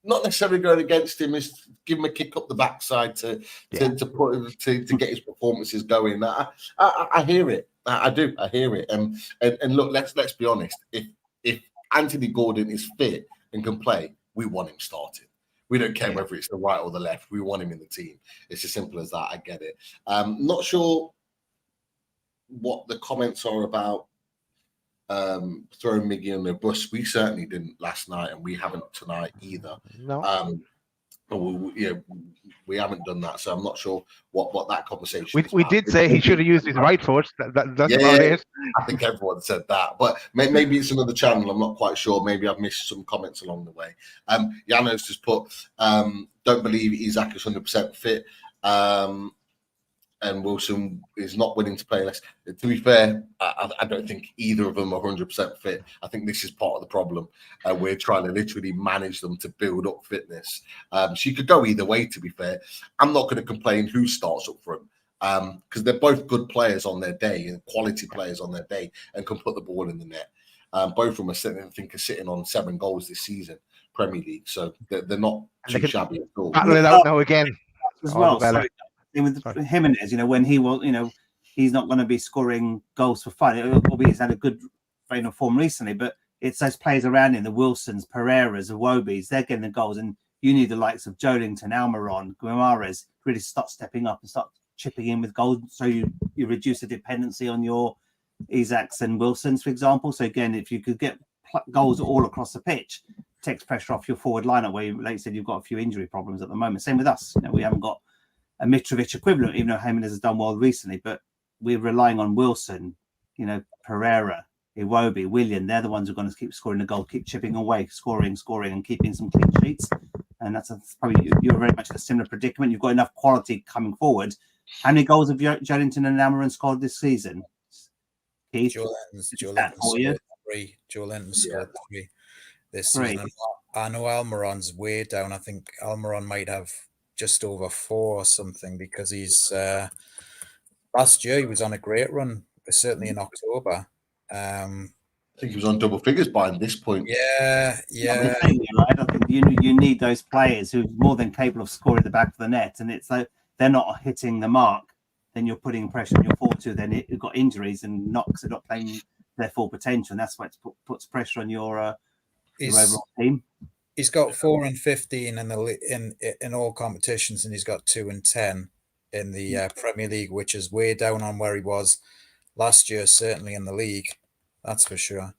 not necessarily going against him is give him a kick up the backside to get his performances going. I hear it. I do. I hear it. And look, let's be honest. If Anthony Gordon is fit and can play, we want him starting. We don't care whether it's the right or the left. We want him in the team. It's as simple as that. I get it. Not sure what the comments are about throwing Miggy on the bus. We certainly didn't last night, and we haven't tonight either. No. We haven't done that, so I'm not sure what that conversation. We did say he should have used his right foot. That's about it. I think everyone said that, but maybe it's another channel. I'm not quite sure. Maybe I've missed some comments along the way. Janos just put, don't believe Isak is 100% fit. And Wilson is not willing to play less. To be fair, I don't think either of them are 100% fit. I think this is part of the problem. We're trying to literally manage them to build up fitness. So you could go either way, to be fair. I'm not going to complain who starts up front because they're both good players on their day and quality players on their day and can put the ball in the net. Both of them are sitting on 7 goals this season, Premier League. So they're not too shabby at all. Battle it out now again. As well. With Jimenez, when he will, he's not going to be scoring goals for fun. Albeit he's had a good vein of form recently, but it's those players around him, the Wilsons, Pereiras, the Wobys, they're getting the goals, and you need the likes of Joelinton, Almiron, Guimaraes really start stepping up and start chipping in with goals, so you reduce the dependency on your Isaks and Wilsons, for example. So again, if you could get goals all across the pitch. Takes pressure off your forward lineup where, like you said, you've got a few injury problems at the moment. Same with us. You know, we haven't got a Mitrovic equivalent, even though Jimenez has done well recently, but we're relying on Wilson, you know, Pereira, Iwobi, Willian. They're the ones who are going to keep scoring the goal, keep chipping away, scoring, and keeping some clean sheets. And that's probably, you're very much in a similar predicament. You've got enough quality coming forward. How many goals have Joelinton and Amaran scored this season? Keith? Joe Linton scored 3. Joe Linton scored 3 this season. I know Almiron's way down. I think Almiron might have just over 4 or something, because he's last year he was on a great run, certainly in October. I think he was on double figures by this point. Yeah. Right? I think you need those players who are more than capable of scoring the back of the net, and it's like they're not hitting the mark, then you're putting pressure on your forward two. Then you've got injuries and knocks are not playing their full potential, and that's why it puts pressure on your overall team. He's got 4 and 15 in all competitions, and he's got 2 and 10 in the Premier League, which is way down on where he was last year, certainly in the league. That's for sure.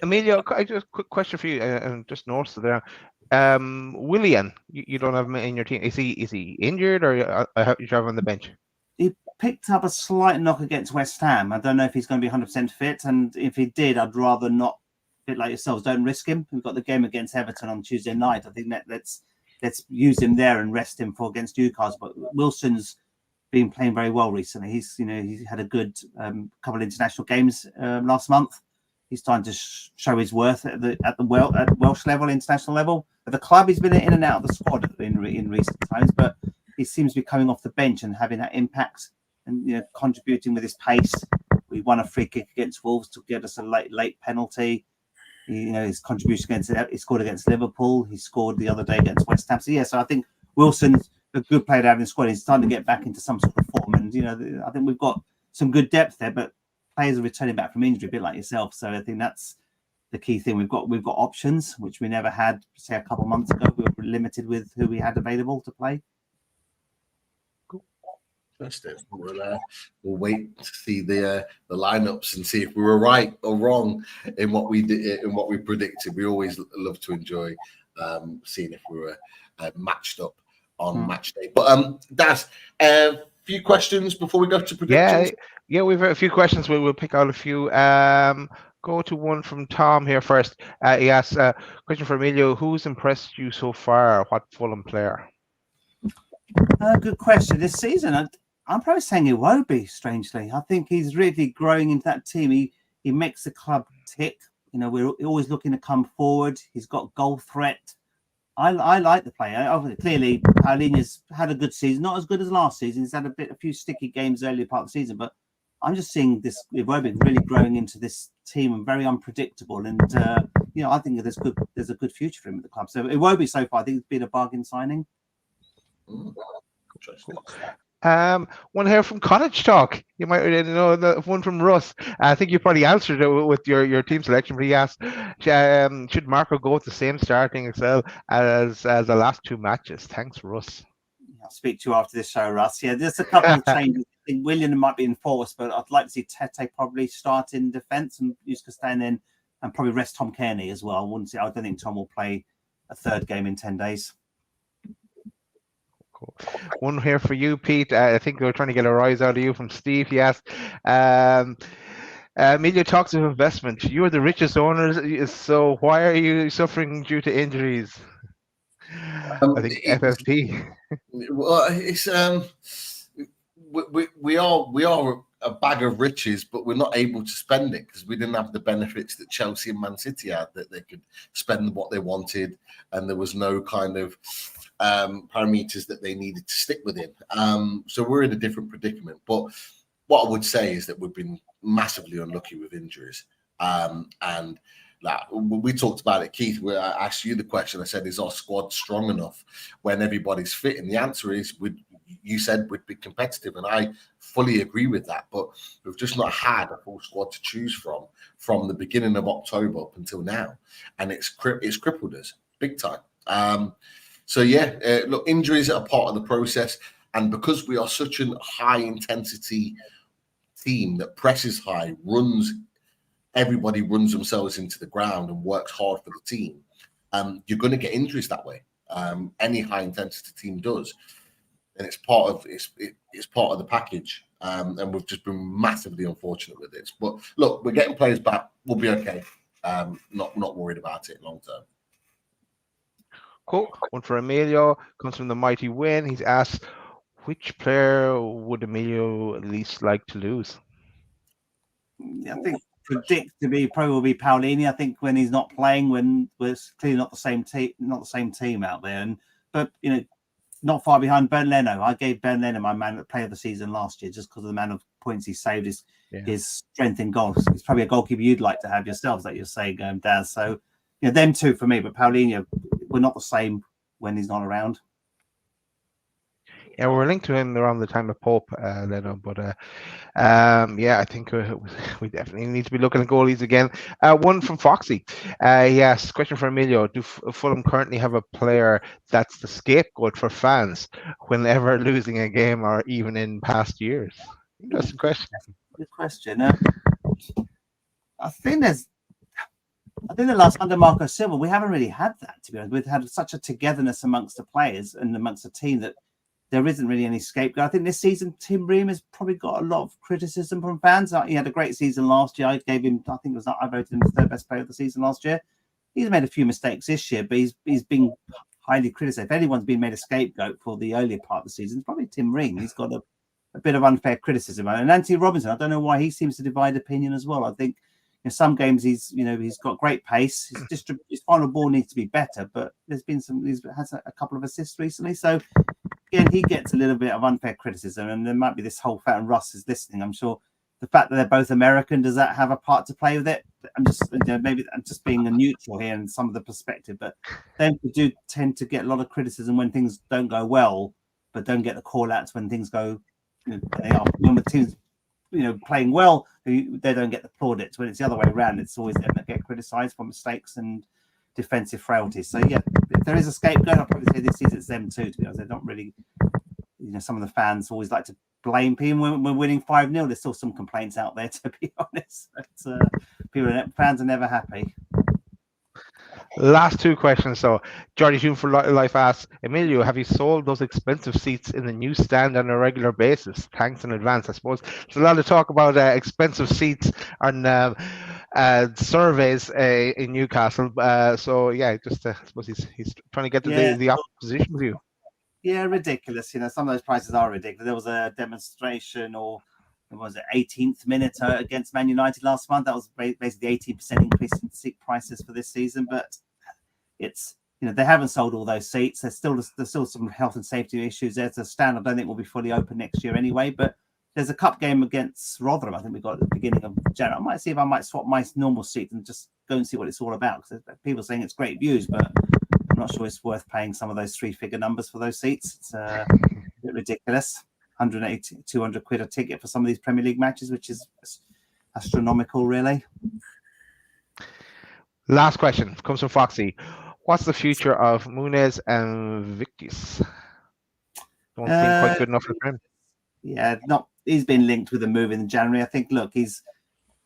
Emilio, I just a quick question for you, and just noticed there. Willian, you don't have him in your team. Is he injured, or you have him on the bench? He picked up a slight knock against West Ham. I don't know if he's going to be 100% fit, and if he did, I'd rather not. Bit like yourselves, don't risk him. We've got the game against Everton on Tuesday night. I think that let's use him there and rest him for against Newcastle. But Wilson's been playing very well recently. He's had a good couple of international games last month. He's starting to show his worth at Welsh level, international level. At the club, he's been in and out of the squad in recent times, but he seems to be coming off the bench and having that impact and contributing with his pace. We won a free kick against Wolves to get us a late penalty. His contribution he scored against Liverpool. He scored the other day against West Ham. So I think Wilson's a good player to have in the squad. He's starting to get back into some sort of form, and I think we've got some good depth there. But players are returning back from injury, a bit like yourself. So I think that's the key thing. We've got options, which we never had, say, a couple of months ago. We were limited with who we had available to play. We'll wait to see the lineups and see if we were right or wrong in what we did, in what we predicted. We always love to enjoy seeing if we were matched up on match day. But Daz, a few questions before we go to predictions. Yeah, we've a few questions. We'll pick out a few. Go to one from Tom here first. He asks a question for Emilio. Who's impressed you so far? What Fulham player? Good question. This season, I'm probably saying Iwobi, strangely. I think he's really growing into that team. He makes the club tick. We're always looking to come forward. He's got goal threat. I like the player. Clearly, Palhinha's had a good season. Not as good as last season. He's had a few sticky games earlier part of the season. But I'm just seeing this Iwobi really growing into this team and very unpredictable. And, I think there's a good future for him at the club. So Iwobi so far, I think it's been a bargain signing. One here from Cottage Talk. You might know the one from Russ. I think you probably answered it with your team selection, but he asked, should Marco go with the same starting Excel as the last 2 matches? Thanks, Russ. I'll speak to you after this show, Russ. Yeah, there's a couple of changes. I think Willian might be enforced, but I'd like to see Tete probably start in defence and use Castane in, and probably rest Tom Kearney as well. I don't think Tom will play a 3rd game in 10 days. Cool. One here for you, Pete. I think we're trying to get a rise out of you from Steve. He asked, Emilio talks of investment. You are the richest owners, so why are you suffering due to injuries? I think FFP. Well, it's we are a bag of riches, but we're not able to spend it because we didn't have the benefits that Chelsea and Man City had, that they could spend what they wanted, and there was no kind of parameters that they needed to stick within. So we're in a different predicament. But what I would say is that we've been massively unlucky with injuries. And we talked about it, Keith, where I asked you the question. I said, is our squad strong enough when everybody's fit? And the answer is, you said we'd be competitive, and I fully agree with that. But we've just not had a full squad to choose from the beginning of October up until now, and it's crippled us big time. So look, injuries are part of the process, and because we are such a high intensity team that presses high, runs everybody runs themselves into the ground and works hard for the team, you're going to get injuries that way. Any high intensity team does, and it's part of the package. And we've just been massively unfortunate with this. But look, we're getting players back. We'll be okay. Not worried about it long term. Cool. One for Emilio, comes from the mighty Win. He's asked, which player would Emilio least like to lose? I think predictably probably will be Palhinha. I think when he's not playing, when we're clearly not the same team out there, but not far behind Ben Leno. I gave Ben Leno my player of the season last year just because of the amount of points he saved, his strength in goals. He's probably a goalkeeper you'd like to have yourselves, like you're saying, Daz. So, them two for me, but Palhinha, we're not the same when he's not around. Yeah, we're linked to him around the time of Pope, Leno, but I think we definitely need to be looking at goalies again. One from Foxy. Yes, question for Emilio. Do Fulham currently have a player that's the scapegoat for fans whenever losing a game or even in past years? Interesting question. Good question. I think the last under Marco Silva, we haven't really had that, to be honest. We've had such a togetherness amongst the players and amongst the team that there isn't really any scapegoat. I think this season, Tim Ream has probably got a lot of criticism from fans. He had a great season last year. I voted him the third best player of the season last year. He's made a few mistakes this year, but he's been highly criticised. If anyone's been made a scapegoat for the earlier part of the season, it's probably Tim Ream. He's got a bit of unfair criticism. And Anthony Robinson, I don't know why he seems to divide opinion as well. I think in some games he's got great pace. His final ball needs to be better, but he's has a couple of assists recently. So again, he gets a little bit of unfair criticism, and there might be this whole fact, and Russ is listening. I'm sure the fact that they're both American, does that have a part to play with it? Maybe I'm just being a neutral here in some of the perspective, but they do tend to get a lot of criticism when things don't go well, but don't get the call outs when things go. When the team's playing well, they don't get the plaudits. When it's the other way around, it's always them that get criticised for mistakes and defensive frailties. So yeah, if there is a scapegoat, I'll probably say this season it's them too, to be honest. They're not really, some of the fans always like to blame people when we're winning 5-0. There's still some complaints out there, to be honest. But, fans are never happy. Last two questions. So, Geordie June for Life asks, Emilio, have you sold those expensive seats in the new stand on a regular basis? Thanks in advance. I suppose there's a lot of talk about expensive seats on surveys in Newcastle. So, yeah, just I suppose he's trying to get to the opposition view. Yeah, ridiculous. Some of those prices are ridiculous. There was a demonstration, or was it 18th minute against Man United last month? That was basically 18% increase in seat prices for this season. But it's they haven't sold all those seats. There's still some health and safety issues. There's a stand I don't think will be fully open next year anyway. But there's a cup game against Rotherham. I think we've got at the beginning of January. I might see if I might swap my normal seat and just go and see what it's all about. Because people are saying it's great views, but I'm not sure it's worth paying some of those 3-figure numbers for those seats. It's a bit ridiculous. 180, 200 quid a ticket for some of these Premier League matches, which is astronomical, really. Last question comes from Foxy. What's the future of Muniz and Victis? Don't seem quite good enough for him. Yeah, he's been linked with a move in January. I think, look, he's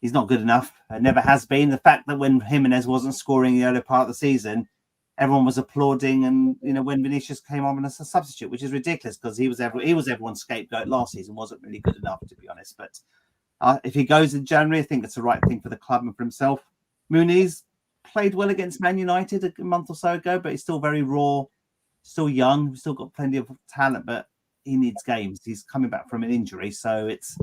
not good enough. It never has been. The fact that when Jimenez wasn't scoring the earlier part of the season, everyone was applauding, and when Vinicius came on as a substitute, which is ridiculous because he was everyone's scapegoat last season, wasn't really good enough, to be honest. But if he goes in January, I think it's the right thing for the club and for himself. Muniz played well against Man United a month or so ago, but he's still very raw, still young, he's still got plenty of talent, but he needs games. He's coming back from an injury, so it's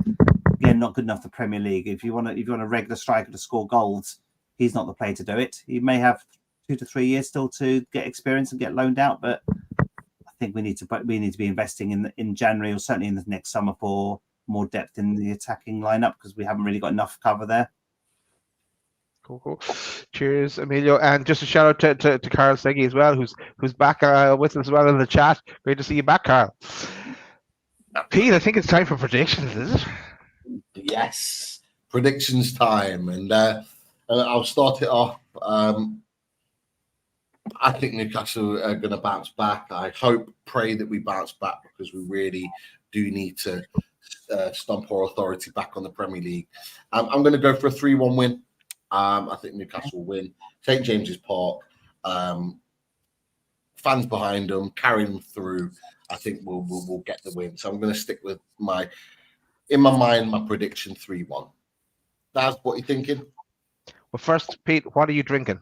again not good enough for Premier League. If you want a regular striker to score goals, he's not the player to do it. He may have 2 to 3 years still to get experience and get loaned out, but I think we need to be investing in January, or certainly in the next summer, for more depth in the attacking lineup, because we haven't really got enough cover there. Cool. Cheers, Emilio, and just a shout out to Carl Seggy as well, who's back with us as well in the chat. Great to see you back, Carl. Pete, I think it's time for predictions, is it? Yes, predictions time, and I'll start it off. I think Newcastle are going to bounce back. I pray that we bounce back, because we really do need to stomp our authority back on the Premier League. I'm going to go for a 3-1 win. I think Newcastle will win. St James's Park. Fans behind them, carrying them through. I think we'll get the win. So I'm going to stick with my prediction 3-1. That's what you're thinking? Well, first, Pete, what are you drinking?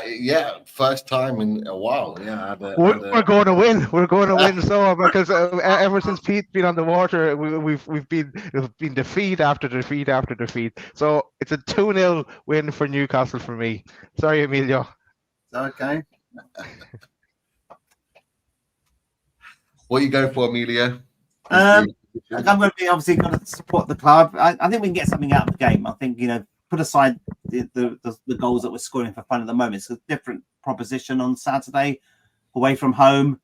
Yeah, first time in a while. Yeah, we're going to win. We're going to win. So because ever since Pete's been on the water, we've been defeat after defeat after defeat. So it's a 2-0 win for Newcastle for me. Sorry, Emilio. Okay. What are you going for, Emilio? I'm going to be obviously going to support the club. I think we can get something out of the game. I think, put aside the goals that we're scoring for fun at the moment. It's a different proposition on Saturday, away from home.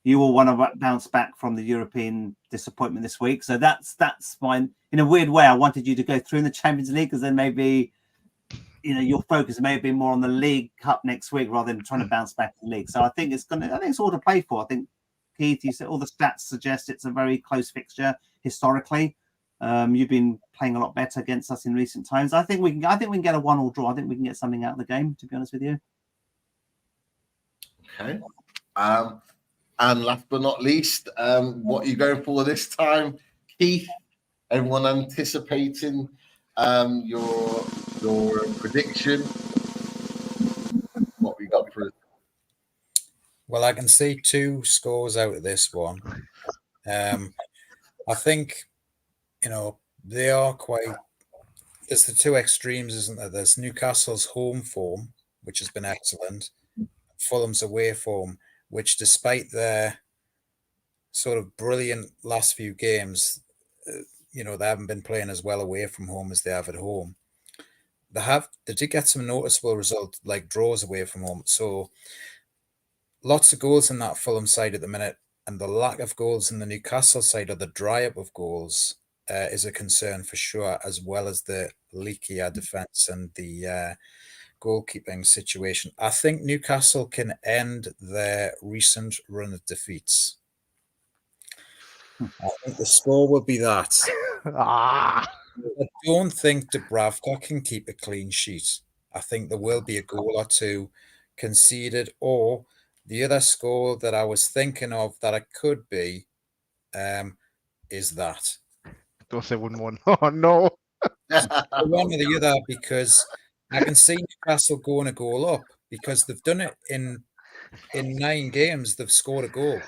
You will want to bounce back from the European disappointment this week. So that's fine. In a weird way, I wanted you to go through in the Champions League because then maybe, your focus may have been more on the League Cup next week rather than trying to bounce back in the league. So I think it's all to play for. I think, Keith, you said all the stats suggest it's a very close fixture historically. You've been playing a lot better against us in recent times. I think we can get a 1-1 draw. I think we can get something out of the game, to be honest with you. Okay. And last but not least, what are you going for this time, Keith? Everyone anticipating your prediction? What we got for? Well, I can see 2 scores out of this one. I think, they are quite. There's the 2 extremes, isn't there? There's Newcastle's home form, which has been excellent. Fulham's away form, which despite their sort of brilliant last few games, they haven't been playing as well away from home as they have at home. They did get some noticeable results like draws away from home. So lots of goals in that Fulham side at the minute, and the lack of goals in the Newcastle side, or the dry up of goals, is a concern for sure, as well as the leakier defence and the goalkeeping situation. I think Newcastle can end their recent run of defeats. I think the score will be that. I don't think Dubravka can keep a clean sheet. I think there will be a goal or 2 conceded, or the other score that I was thinking of that it could be is that. Don't say 1-1. Oh, no. One or the other, because I can see Newcastle going a goal up, because they've done it in 9 games. They've scored a goal,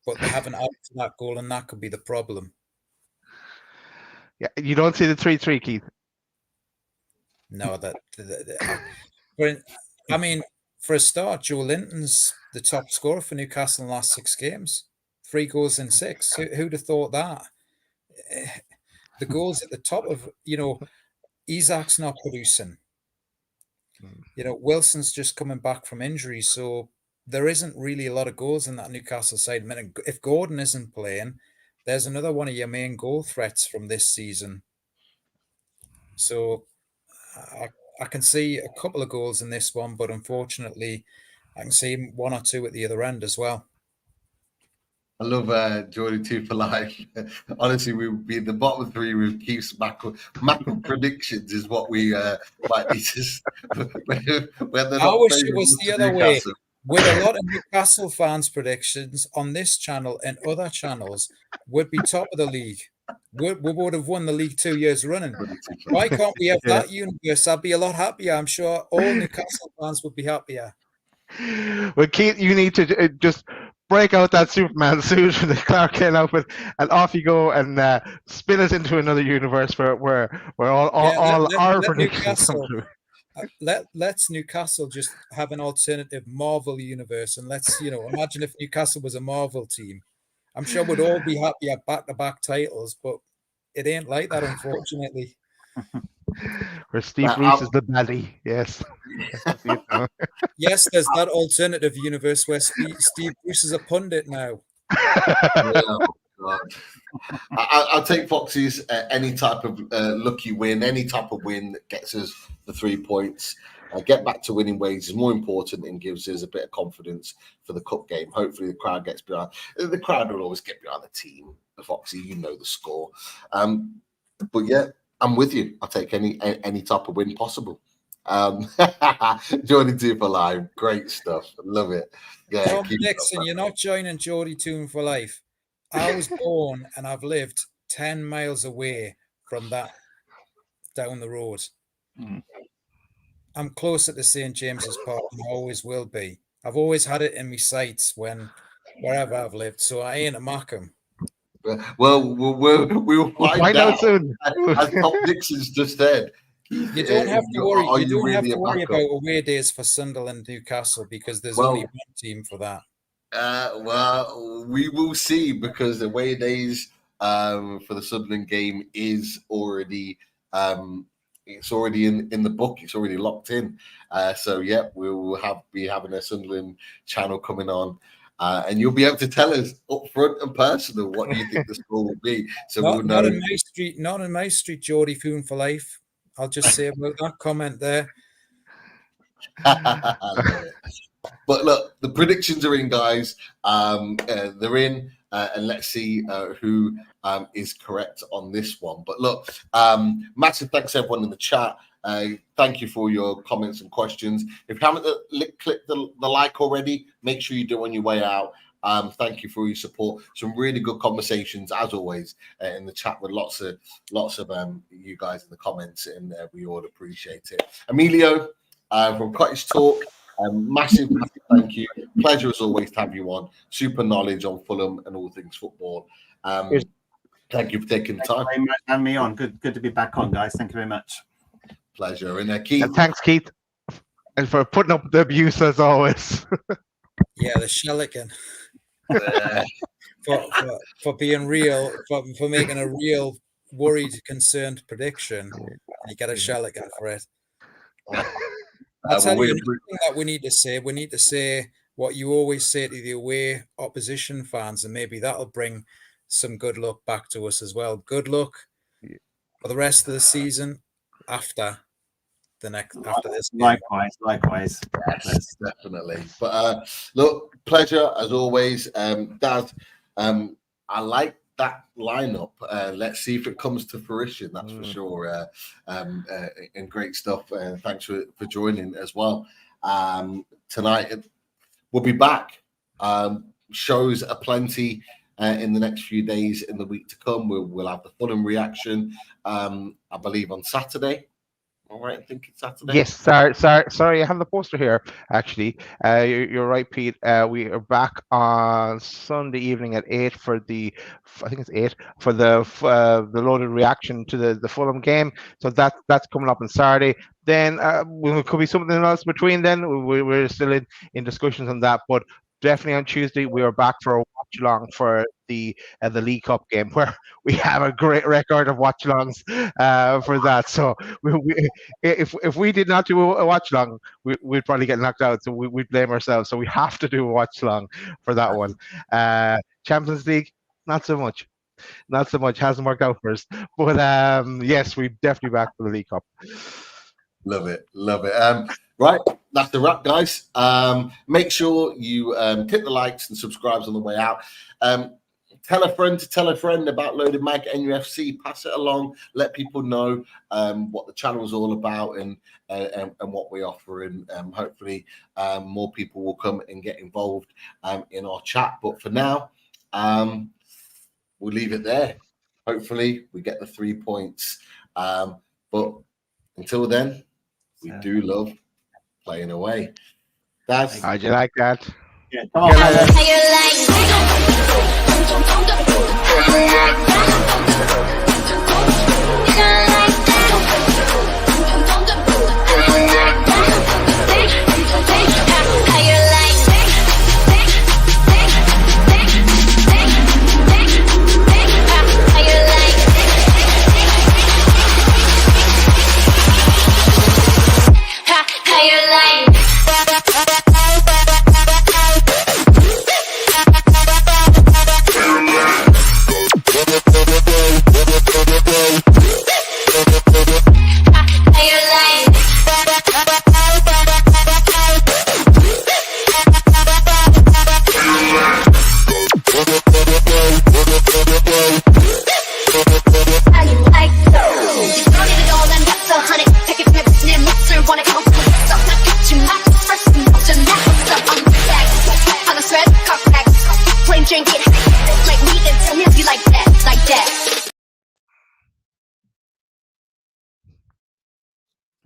but they haven't added to that goal, and that could be the problem. Yeah, you don't see the 3-3, Keith? No, for a start, Joe Linton's the top scorer for Newcastle in the last 6 games. 3 goals in 6. Who'd have thought that? The goals at the top of, Isak's not producing. Wilson's just coming back from injury, so there isn't really a lot of goals in that Newcastle side. I mean, if Gordon isn't playing, there's another one of your main goal threats from this season. So I can see a couple of goals in this one, but unfortunately, I can see 1 or 2 at the other end as well. I love Jordy 2 for life. Honestly, we would be in the bottom 3 with Keith's macro predictions is what we might need to. I wish it was the other way. With a lot of Newcastle fans' predictions on this channel and other channels would be top of the league. We would have won the league 2 years running. Why can't we have that universe? I'd be a lot happier. I'm sure all Newcastle fans would be happier. Well, Keith, you need to just break out that Superman suit and the Clark Kent outfit, and off you go and spin us into another universe where all our predictions come true. Let's Newcastle just have an alternative Marvel universe, and let's imagine if Newcastle was a Marvel team. I'm sure we'd all be happy at back-to-back titles, but it ain't like that, unfortunately. Where Steve Bruce is the baddie, yes. Yes, there's that alternative universe where Steve Bruce is a pundit now. I'll take Foxy's any type of lucky win, any type of win that gets us the 3 points. Get back to winning ways is more important and gives us a bit of confidence for the cup game. Hopefully the crowd gets behind. The crowd will always get behind the team. The Foxy, the score. But yeah, I'm with you. I'll take any type of win possible. Geordie 2 for life, great stuff. Love it. Yeah, Tom keep it up, Dixon, man. you're not joining Geordie 2 for life. I was born and I've lived 10 miles away from that down the road. I'm closer to St. James's Park and I always will be. I've always had it in my sights wherever I've lived, so I ain't a Markham. Well, we'll find out soon. As Tom Dixon's just said. You don't have to worry. Are You don't really have to a worry backup? about away days for Sunderland, Newcastle, because there's Well, only one team for that. Well, we will see, because the away days for the Sunderland game is already it's already in the book. It's already locked in. So yeah, we will be having a Sunderland channel coming on. And you'll be able to tell us up front and personal what you think the score will be. So we'll know. Not in my street, Geordie Foon for life. I'll just say about that comment there. I love it. But look, the predictions are in, guys. They're in, and let's see who is correct on this one. But look, massive thanks to everyone in the chat. Thank you for your comments and questions. If you haven't clicked the like already, make sure you do on your way out. Thank you for your support. Some really good conversations, as always, in the chat with lots of you guys in the comments, and we all appreciate it. Emilio from Cottage Talk, massive thank you. Pleasure as always to have you on. Super knowledge on Fulham and all things football. Thank you for taking the time. Thank you very much for having me on. Good to be back on, guys. Thank you very much. Pleasure. And Keith. And thanks, Keith, and for putting up the abuse as always. Yeah, the Shelican. For being real, for making a real worried, concerned prediction. You get a Shelican for it. I'll tell you another thing that we need to say what you always say to the away opposition fans, and maybe that'll bring some good luck back to us as well. Good luck for the rest of the season after this game. Likewise. Yes, definitely. But look, pleasure as always. Dad, I like that lineup. Let's see if it comes to fruition. That's for sure. And great stuff. Thanks for joining as well. Tonight we'll be back. Shows aplenty in the next few days in the week to come. We'll have the Fulham reaction. I believe on Saturday. All right, I think it's Saturday. Yes, sorry. I have the poster here. Actually, you're right, Pete. We are back on Sunday evening at 8 for the loaded reaction to the Fulham game. So that's coming up on Saturday. Then there could be something else between. Then we're still in discussions on that, but definitely on Tuesday we are back for a watch along for the League Cup game, where we have a great record of watch alongs for that. So if we did not do a watch along, we'd probably get knocked out. So we'd blame ourselves. So we have to do a watch along for that one. Champions League, not so much. Hasn't worked out for us. But yes, we're definitely back for the League Cup. Love it. Right, that's the wrap, guys. Make sure you hit the likes and subscribes on the way out. Tell a friend about Loaded Mag NUFC. Pass it along. Let people know what the channel is all about and what we offer. And hopefully more people will come and get involved in our chat. But for now, we'll leave it there. Hopefully we get the 3 points. But until then, we do love playing away. How'd you like that? Yeah, come on.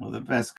All the best.